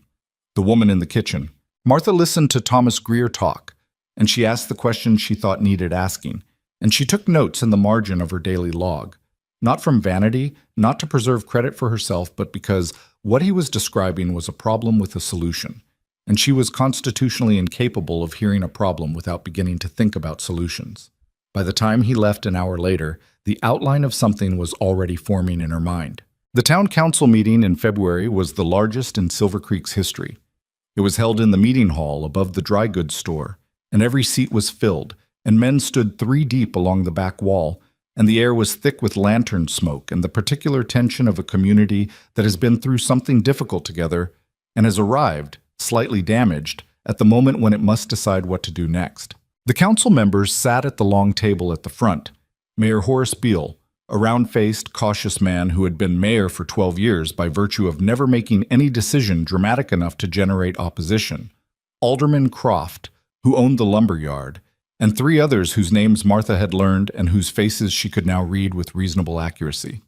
The woman in the kitchen. Martha listened to Thomas Greer talk, and she asked the questions she thought needed asking, and she took notes in the margin of her daily log. Not from vanity, not to preserve credit for herself, but because what he was describing was a problem with a solution, and she was constitutionally incapable of hearing a problem without beginning to think about solutions. By the time he left an hour later, the outline of something was already forming in her mind. The town council meeting in February was the largest in Silver Creek's history. It was held in the meeting hall above the dry goods store, and every seat was filled, and men stood 3 deep along the back wall, and the air was thick with lantern smoke and the particular tension of a community that has been through something difficult together and has arrived, slightly damaged, at the moment when it must decide what to do next. The council members sat at the long table at the front. Mayor Horace Beale, a round-faced, cautious man who had been mayor for 12 years by virtue of never making any decision dramatic enough to generate opposition. Alderman Croft, who owned the lumber yard, and 3 others whose names Martha had learned and whose faces she could now read with reasonable accuracy.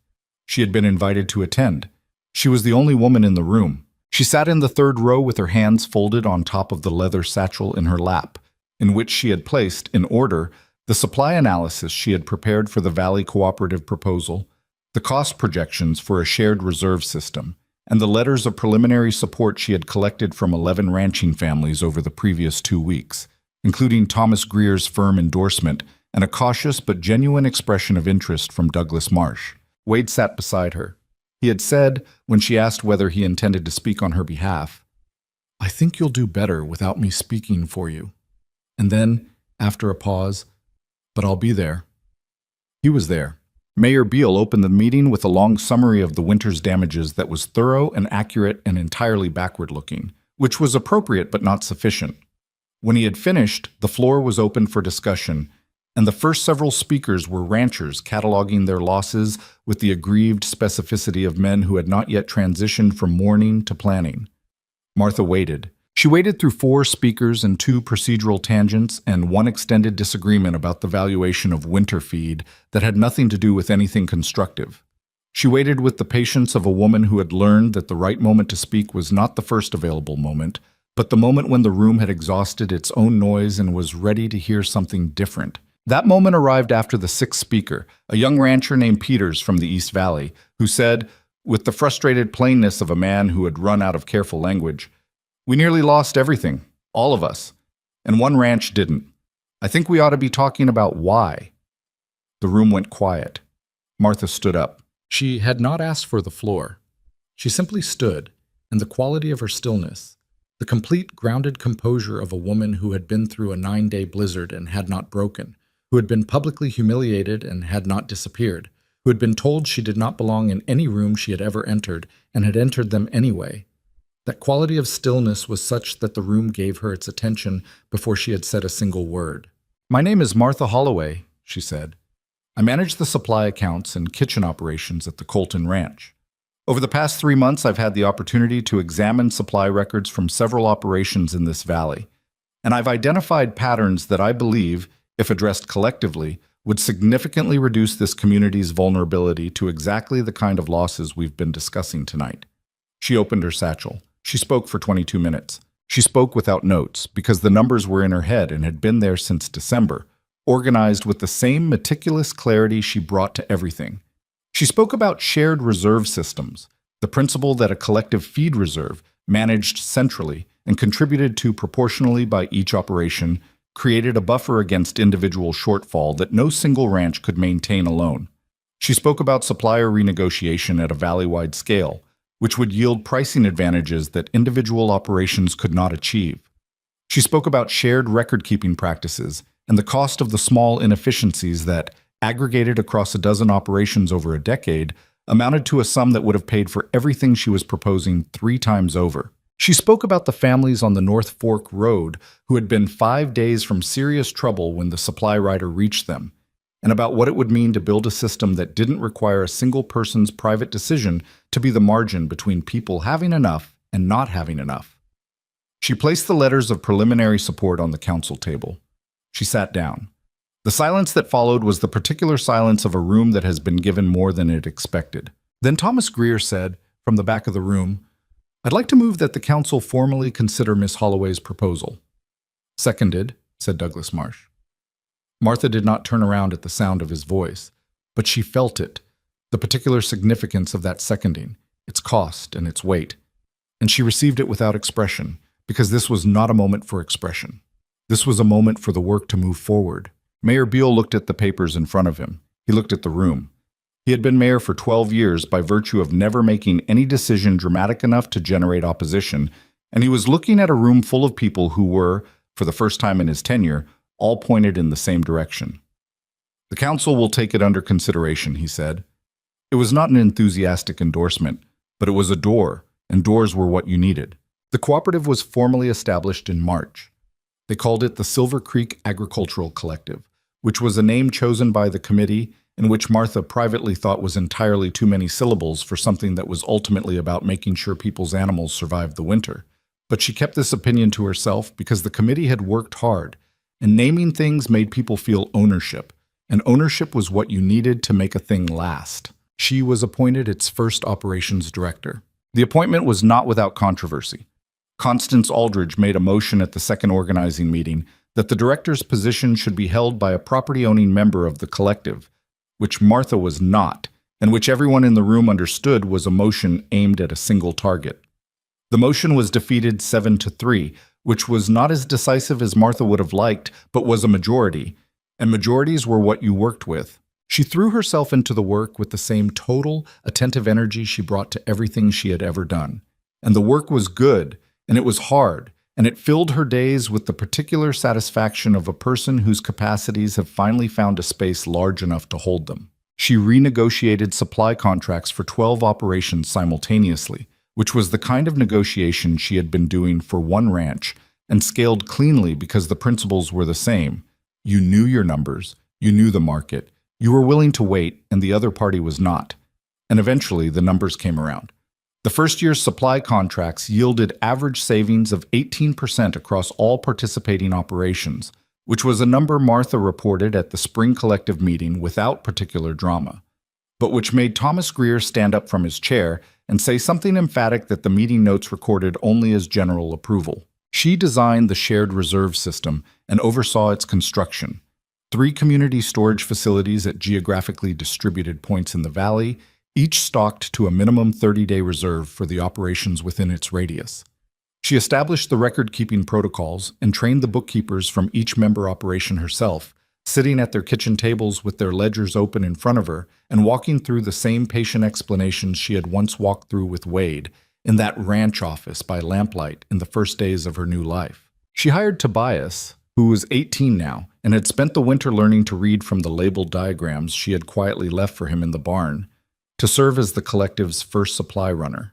She had been invited to attend. She was the only woman in the room. She sat in the 3rd row with her hands folded on top of the leather satchel in her lap, in which she had placed, in order, the supply analysis she had prepared for the Valley Cooperative proposal, the cost projections for a shared reserve system, and the letters of preliminary support she had collected from 11 ranching families over the previous 2 weeks, including Thomas Greer's firm endorsement and a cautious but genuine expression of interest from Douglas Marsh. Wade sat beside her. He had said, when she asked whether he intended to speak on her behalf, "I think you'll do better without me speaking for you." And then, after a pause, "But I'll be there." He was there. Mayor Beale opened the meeting with a long summary of the winter's damages that was thorough and accurate and entirely backward-looking, which was appropriate but not sufficient. When he had finished, the floor was open for discussion, and the first several speakers were ranchers cataloging their losses with the aggrieved specificity of men who had not yet transitioned from mourning to planning. Martha waited. She waded through 4 speakers and 2 procedural tangents and 1 extended disagreement about the valuation of winter feed that had nothing to do with anything constructive. She waited with the patience of a woman who had learned that the right moment to speak was not the first available moment, but the moment when the room had exhausted its own noise and was ready to hear something different. That moment arrived after the 6th speaker, a young rancher named Peters from the East Valley, who said, with the frustrated plainness of a man who had run out of careful language, "We nearly lost everything, all of us, and one ranch didn't. I think we ought to be talking about why." The room went quiet. Martha stood up. She had not asked for the floor. She simply stood, and the quality of her stillness, the complete grounded composure of a woman who had been through a 9-day blizzard and had not broken, who had been publicly humiliated and had not disappeared, who had been told she did not belong in any room she had ever entered and had entered them anyway. That quality of stillness was such that the room gave her its attention before she had said a single word. "My name is Martha Holloway," she said. "I manage the supply accounts and kitchen operations at the Colton Ranch. Over the past 3 months, I've had the opportunity to examine supply records from several operations in this valley, and I've identified patterns that I believe, if addressed collectively, would significantly reduce this community's vulnerability to exactly the kind of losses we've been discussing tonight. She opened her satchel. She spoke for 22 minutes. She spoke without notes, because the numbers were in her head and had been there since December, organized with the same meticulous clarity she brought to everything. She spoke about shared reserve systems, the principle that a collective feed reserve, managed centrally and contributed to proportionally by each operation, created a buffer against individual shortfall that no single ranch could maintain alone. She spoke about supplier renegotiation at a valley-wide scale, which would yield pricing advantages that individual operations could not achieve. She spoke about shared record-keeping practices and the cost of the small inefficiencies that, aggregated across a dozen operations over a decade, amounted to a sum that would have paid for everything she was proposing 3 times over. She spoke about the families on the North Fork Road who had been 5 days from serious trouble when the supply rider reached them, and about what it would mean to build a system that didn't require a single person's private decision to be the margin between people having enough and not having enough. She placed the letters of preliminary support on the council table. She sat down. The silence that followed was the particular silence of a room that has been given more than it expected. Then Thomas Greer said, from the back of the room, "I'd like to move that the council formally consider Miss Holloway's proposal." "Seconded," said Douglas Marsh. Martha did not turn around at the sound of his voice, but she felt it, the particular significance of that seconding, its cost and its weight. And she received it without expression, because this was not a moment for expression. This was a moment for the work to move forward. Mayor Beale looked at the papers in front of him. He looked at the room. He had been mayor for 12 years by virtue of never making any decision dramatic enough to generate opposition, and he was looking at a room full of people who were, for the first time in his tenure, all pointed in the same direction. "The council will take it under consideration," he said. It was not an enthusiastic endorsement, but it was a door, and doors were what you needed. The cooperative was formally established in March. They called it the Silver Creek Agricultural Collective, which was a name chosen by the committee and which Martha privately thought was entirely too many syllables for something that was ultimately about making sure people's animals survived the winter. But she kept this opinion to herself because the committee had worked hard, and naming things made people feel ownership, and ownership was what you needed to make a thing last. She was appointed its first operations director. The appointment was not without controversy. Constance Aldridge made a motion at the second organizing meeting that the director's position should be held by a property-owning member of the collective, which Martha was not, and which everyone in the room understood was a motion aimed at a single target. The motion was defeated 7-3, which was not as decisive as Martha would have liked, but was a majority, and majorities were what you worked with. She threw herself into the work with the same total, attentive energy she brought to everything she had ever done. And the work was good, and it was hard, and it filled her days with the particular satisfaction of a person whose capacities have finally found a space large enough to hold them. She renegotiated supply contracts for 12 operations simultaneously, which was the kind of negotiation she had been doing for one ranch, and scaled cleanly because the principles were the same. You knew your numbers, you knew the market, you were willing to wait, and the other party was not. And eventually the numbers came around. The first year's supply contracts yielded average savings of 18% across all participating operations, which was a number Martha reported at the spring collective meeting without particular drama, but which made Thomas Greer stand up from his chair and say something emphatic that the meeting notes recorded only as general approval. She designed the shared reserve system and oversaw its construction. 3 community storage facilities at geographically distributed points in the valley, each stocked to a minimum 30-day reserve for the operations within its radius. She established the record-keeping protocols and trained the bookkeepers from each member operation herself, sitting at their kitchen tables with their ledgers open in front of her and walking through the same patient explanations she had once walked through with Wade in that ranch office by lamplight in the first days of her new life. She hired Tobias, who was 18 now and had spent the winter learning to read from the labeled diagrams she had quietly left for him in the barn, to serve as the collective's first supply runner.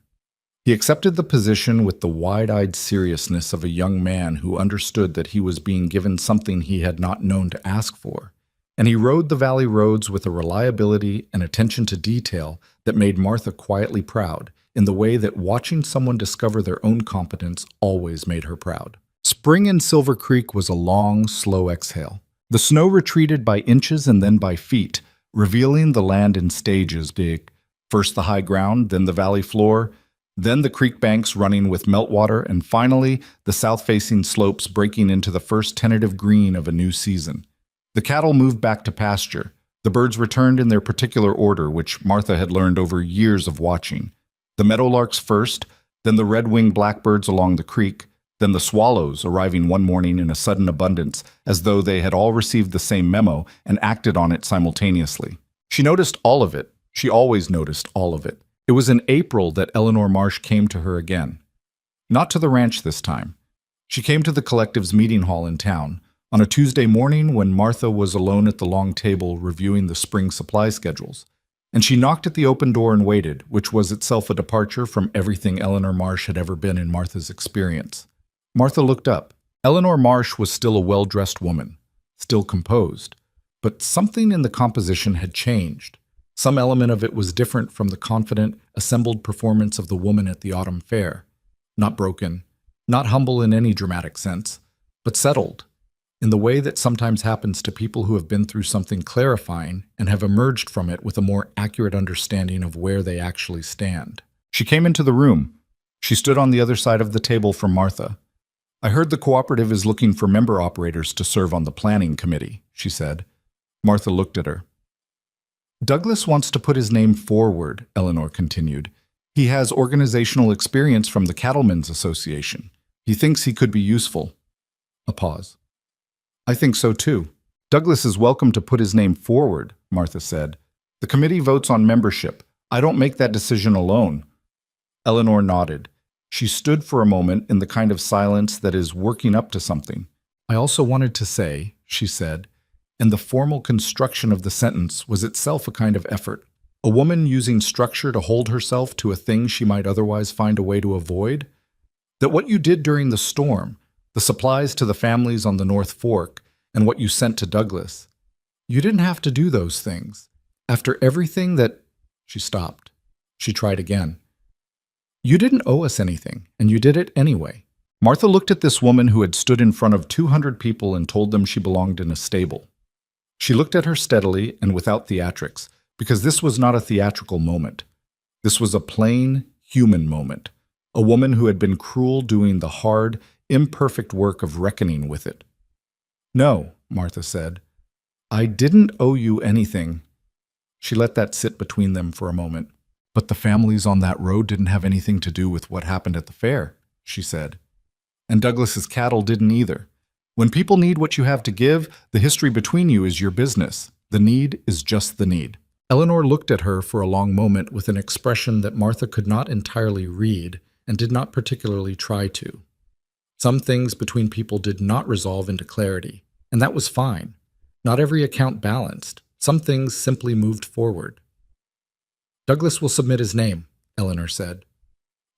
He accepted the position with the wide-eyed seriousness of a young man who understood that he was being given something he had not known to ask for, And he rode the valley roads with a reliability and attention to detail that made Martha quietly proud, in the way that watching someone discover their own competence always made her proud. Spring in Silver Creek was a long, slow exhale. The snow retreated by inches and then by feet, revealing the land in stages. First the high ground, then the valley floor, then the creek banks running with meltwater, and finally the south-facing slopes breaking into the first tentative green of a new season. The cattle moved back to pasture. The birds returned in their particular order, which Martha had learned over years of watching. The meadowlarks first, then the red-winged blackbirds along the creek, then the swallows arriving one morning in a sudden abundance, as though they had all received the same memo and acted on it simultaneously. She noticed all of it. She always noticed all of it. It was in April that Eleanor Marsh came to her again. Not to the ranch this time. She came to the collective's meeting hall in town, on a Tuesday morning when Martha was alone at the long table reviewing the spring supply schedules. And she knocked at the open door and waited, which was itself a departure from everything Eleanor Marsh had ever been in Martha's experience. Martha looked up. Eleanor Marsh was still a well-dressed woman, still composed, but something in the composition had changed. Some element of it was different from the confident, assembled performance of the woman at the autumn fair. Not broken, not humble in any dramatic sense, but settled, in the way that sometimes happens to people who have been through something clarifying and have emerged from it with a more accurate understanding of where they actually stand. She came into the room. She stood on the other side of the table from Martha. "I heard the cooperative is looking for member operators to serve on the planning committee," she said. Martha looked at her. "Douglas wants to put his name forward," Eleanor continued. "He has organizational experience from the Cattlemen's Association. He thinks he could be useful." A pause. "I think so too. Douglas is welcome to put his name forward," Martha said. "The committee votes on membership. I don't make that decision alone." Eleanor nodded. She stood for a moment in the kind of silence that is working up to something. "I also wanted to say," she said, and the formal construction of the sentence was itself a kind of effort. A woman using structure to hold herself to a thing she might otherwise find a way to avoid? That what you did during the storm, the supplies to the families on the North Fork, and what you sent to Douglas, you didn't have to do those things. After everything that... She stopped. She tried again. "You didn't owe us anything, and you did it anyway." Martha looked at this woman who had stood in front of 200 people and told them she belonged in a stable. She looked at her steadily and without theatrics, because this was not a theatrical moment. This was a plain, human moment. A woman who had been cruel doing the hard, imperfect work of reckoning with it. "No," Martha said. "I didn't owe you anything." She let that sit between them for a moment. "But the families on that road didn't have anything to do with what happened at the fair," she said. "And Douglas's cattle didn't either. When people need what you have to give, the history between you is your business. The need is just the need." Eleanor looked at her for a long moment with an expression that Martha could not entirely read and did not particularly try to. Some things between people did not resolve into clarity, and that was fine. Not every account balanced. Some things simply moved forward. "Douglas will submit his name," Eleanor said.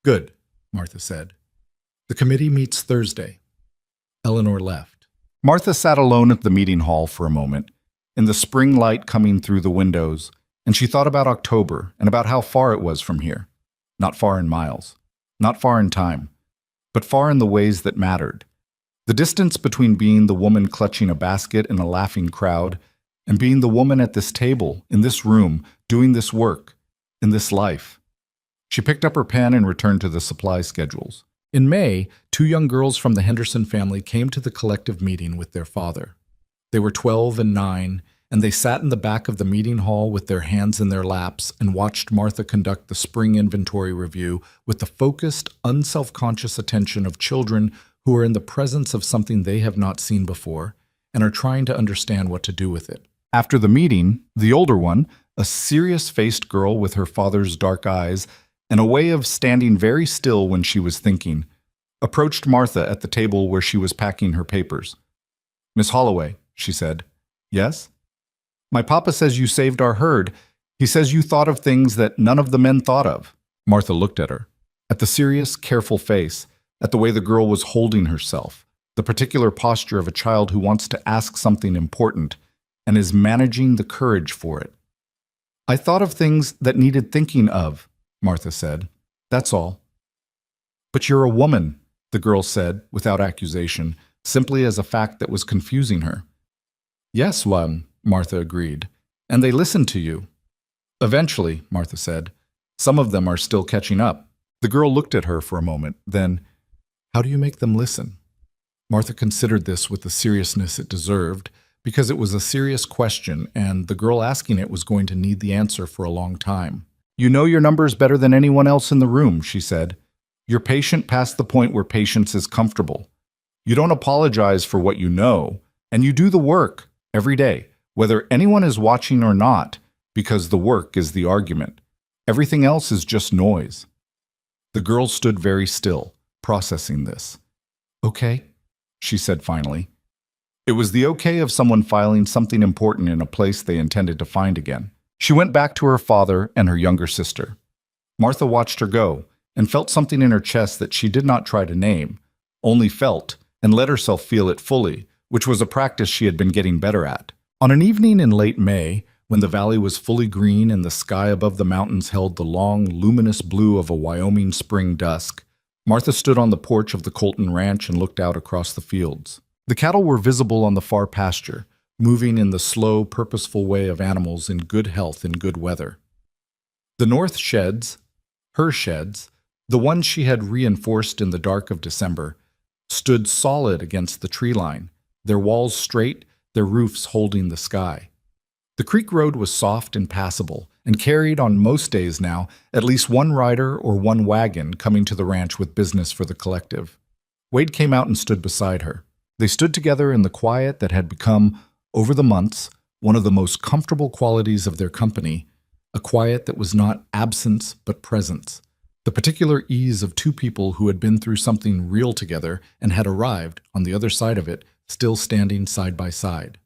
"Good," Martha said. "The committee meets Thursday." Eleanor left. Martha sat alone at the meeting hall for a moment, in the spring light coming through the windows, and she thought about October and about how far it was from here. Not far in miles, not far in time, but far in the ways that mattered. The distance between being the woman clutching a basket in a laughing crowd and being the woman at this table, in this room, doing this work, in this life. She picked up her pen and returned to the supply schedules. In May, 2 young girls from the Henderson family came to the collective meeting with their father. They were 12 and 9, and they sat in the back of the meeting hall with their hands in their laps and watched Martha conduct the spring inventory review with the focused, unselfconscious attention of children who are in the presence of something they have not seen before and are trying to understand what to do with it. After the meeting, the older one, a serious-faced girl with her father's dark eyes and a way of standing very still when she was thinking, approached Martha at the table where she was packing her papers. "Miss Holloway," she said. "Yes?" "My papa says you saved our herd. He says you thought of things that none of the men thought of." Martha looked at her, at the serious, careful face, at the way the girl was holding herself, the particular posture of a child who wants to ask something important, and is managing the courage for it. I thought of things that needed thinking of, Martha said. That's all. But you're a woman, the girl said, without accusation, simply as a fact that was confusing her. Yes, Martha agreed, and they listened to you. Eventually, Martha said. Some of them are still catching up. The girl looked at her for a moment, then, how do you make them listen? Martha considered this with the seriousness it deserved, because it was a serious question, and the girl asking it was going to need the answer for a long time. You know your numbers better than anyone else in the room, she said. You're patient past the point where patience is comfortable. You don't apologize for what you know, and you do the work every day, whether anyone is watching or not, because the work is the argument. Everything else is just noise. The girl stood very still, processing this. Okay, she said finally. It was the okay of someone filing something important in a place they intended to find again. She went back to her father and her younger sister. Martha watched her go and felt something in her chest that she did not try to name, only felt and let herself feel it fully, which was a practice she had been getting better at. On an evening in late May, when the valley was fully green and the sky above the mountains held the long, luminous blue of a Wyoming spring dusk, Martha stood on the porch of the Colton Ranch and looked out across the fields. The cattle were visible on the far pasture, moving in the slow, purposeful way of animals in good health in good weather. The north sheds, her sheds, the ones she had reinforced in the dark of December, stood solid against the tree line, their walls straight, their roofs holding the sky. The creek road was soft and passable, and carried on most days now at least one rider or one wagon coming to the ranch with business for the collective. Wade came out and stood beside her. They stood together in the quiet that had become, over the months, one of the most comfortable qualities of their company, a quiet that was not absence but presence, the particular ease of two people who had been through something real together and had arrived, on the other side of it, still standing side by side.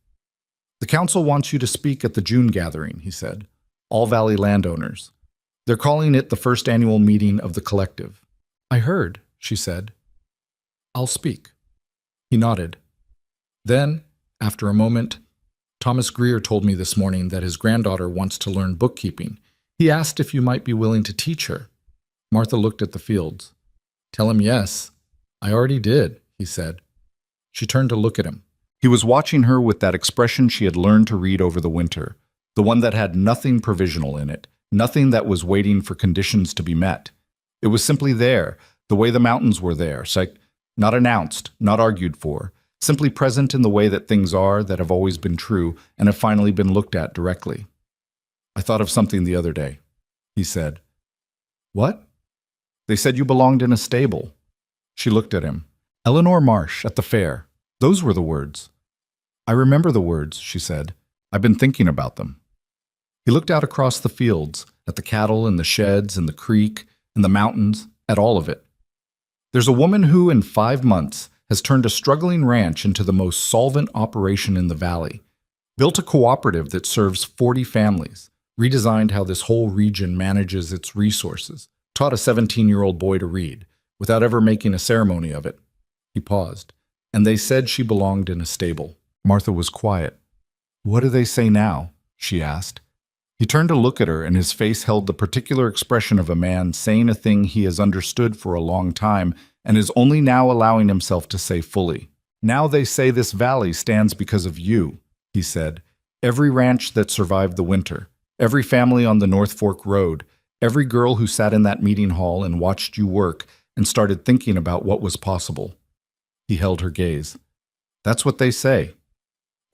The council wants you to speak at the June gathering, he said. All Valley landowners. They're calling it the first annual meeting of the collective. I heard, she said. I'll speak. He nodded. Then, after a moment, Thomas Greer told me this morning that his granddaughter wants to learn bookkeeping. He asked if you might be willing to teach her. Martha looked at the fields. Tell him yes. I already did, he said. She turned to look at him. He was watching her with that expression she had learned to read over the winter, the one that had nothing provisional in it, nothing that was waiting for conditions to be met. It was simply there, the way the mountains were there, not announced, not argued for, simply present in the way that things are that have always been true and have finally been looked at directly. I thought of something the other day, he said. What? They said you belonged in a stable. She looked at him. Eleanor Marsh at the fair. Those were the words. I remember the words, she said. I've been thinking about them. He looked out across the fields, at the cattle and the sheds and the creek and the mountains, at all of it. There's a woman who, in 5 months, has turned a struggling ranch into the most solvent operation in the valley, built a cooperative that serves 40 families, redesigned how this whole region manages its resources, taught a 17-year-old boy to read, without ever making a ceremony of it. He paused, and they said she belonged in a stable. Martha was quiet. What do they say now? She asked. He turned to look at her, and his face held the particular expression of a man saying a thing he has understood for a long time and is only now allowing himself to say fully. Now they say this valley stands because of you, he said. Every ranch that survived the winter, every family on the North Fork Road, every girl who sat in that meeting hall and watched you work and started thinking about what was possible. He held her gaze. That's what they say.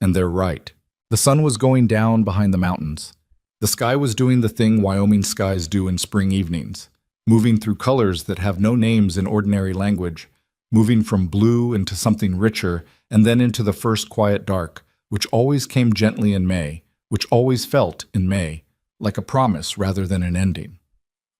And they're right. The sun was going down behind the mountains. The sky was doing the thing Wyoming skies do in spring evenings, moving through colors that have no names in ordinary language, moving from blue into something richer and then into the first quiet dark, which always came gently in May, which always felt, in May, like a promise rather than an ending.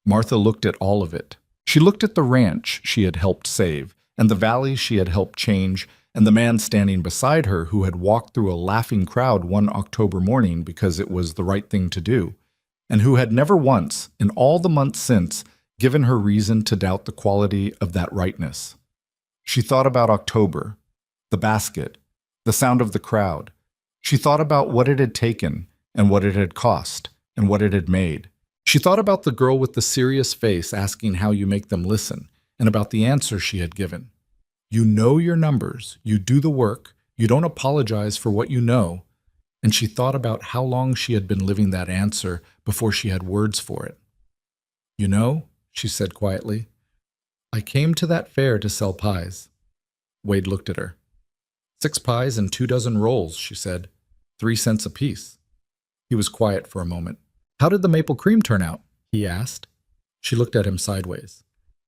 Martha looked at all of it. She looked at the ranch she had helped save, and the valley she had helped change, and the man standing beside her who had walked through a laughing crowd one October morning because it was the right thing to do, and who had never once, in all the months since, given her reason to doubt the quality of that rightness. She thought about October, the basket, the sound of the crowd, She thought about what it had taken and what it had cost and what it had made. She thought about the girl with the serious face asking how you make them listen and about the answer she had given. You know your numbers, you do the work, you don't apologize for what you know. And she thought about how long she had been living that answer before she had words for it. You know, she said quietly, I came to that fair to sell pies. Wade looked at her. 6 pies and 2 dozen rolls, she said. 3 cents apiece. He was quiet for a moment. How did the maple cream turn out? He asked. She looked at him sideways.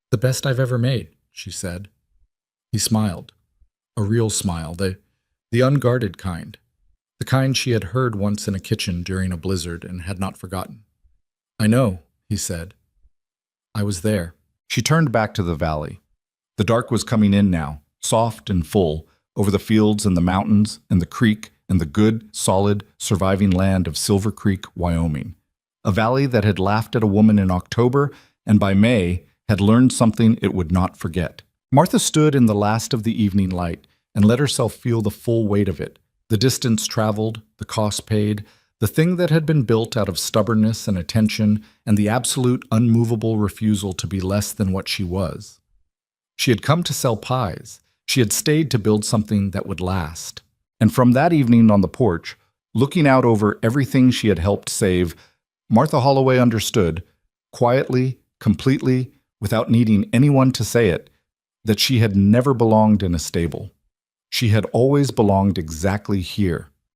The best I've ever made, she said. He smiled. A real smile, the unguarded kind. The kind she had heard once in a kitchen during a blizzard and had not forgotten. I know, he said. I was there. She turned back to the valley. The dark was coming in now, soft and full, over the fields and the mountains and the creek and the good, solid, surviving land of Silver Creek, Wyoming. A valley that had laughed at a woman in October and by May had learned something it would not forget. Martha stood in the last of the evening light and let herself feel the full weight of it, the distance traveled, the cost paid, the thing that had been built out of stubbornness and attention, and the absolute unmovable refusal to be less than what she was. She had come to sell pies. She had stayed to build something that would last. And from that evening on the porch, looking out over everything she had helped save, Martha Holloway understood, quietly, completely, without needing anyone to say it, that she had never belonged in a stable. She had always belonged exactly here,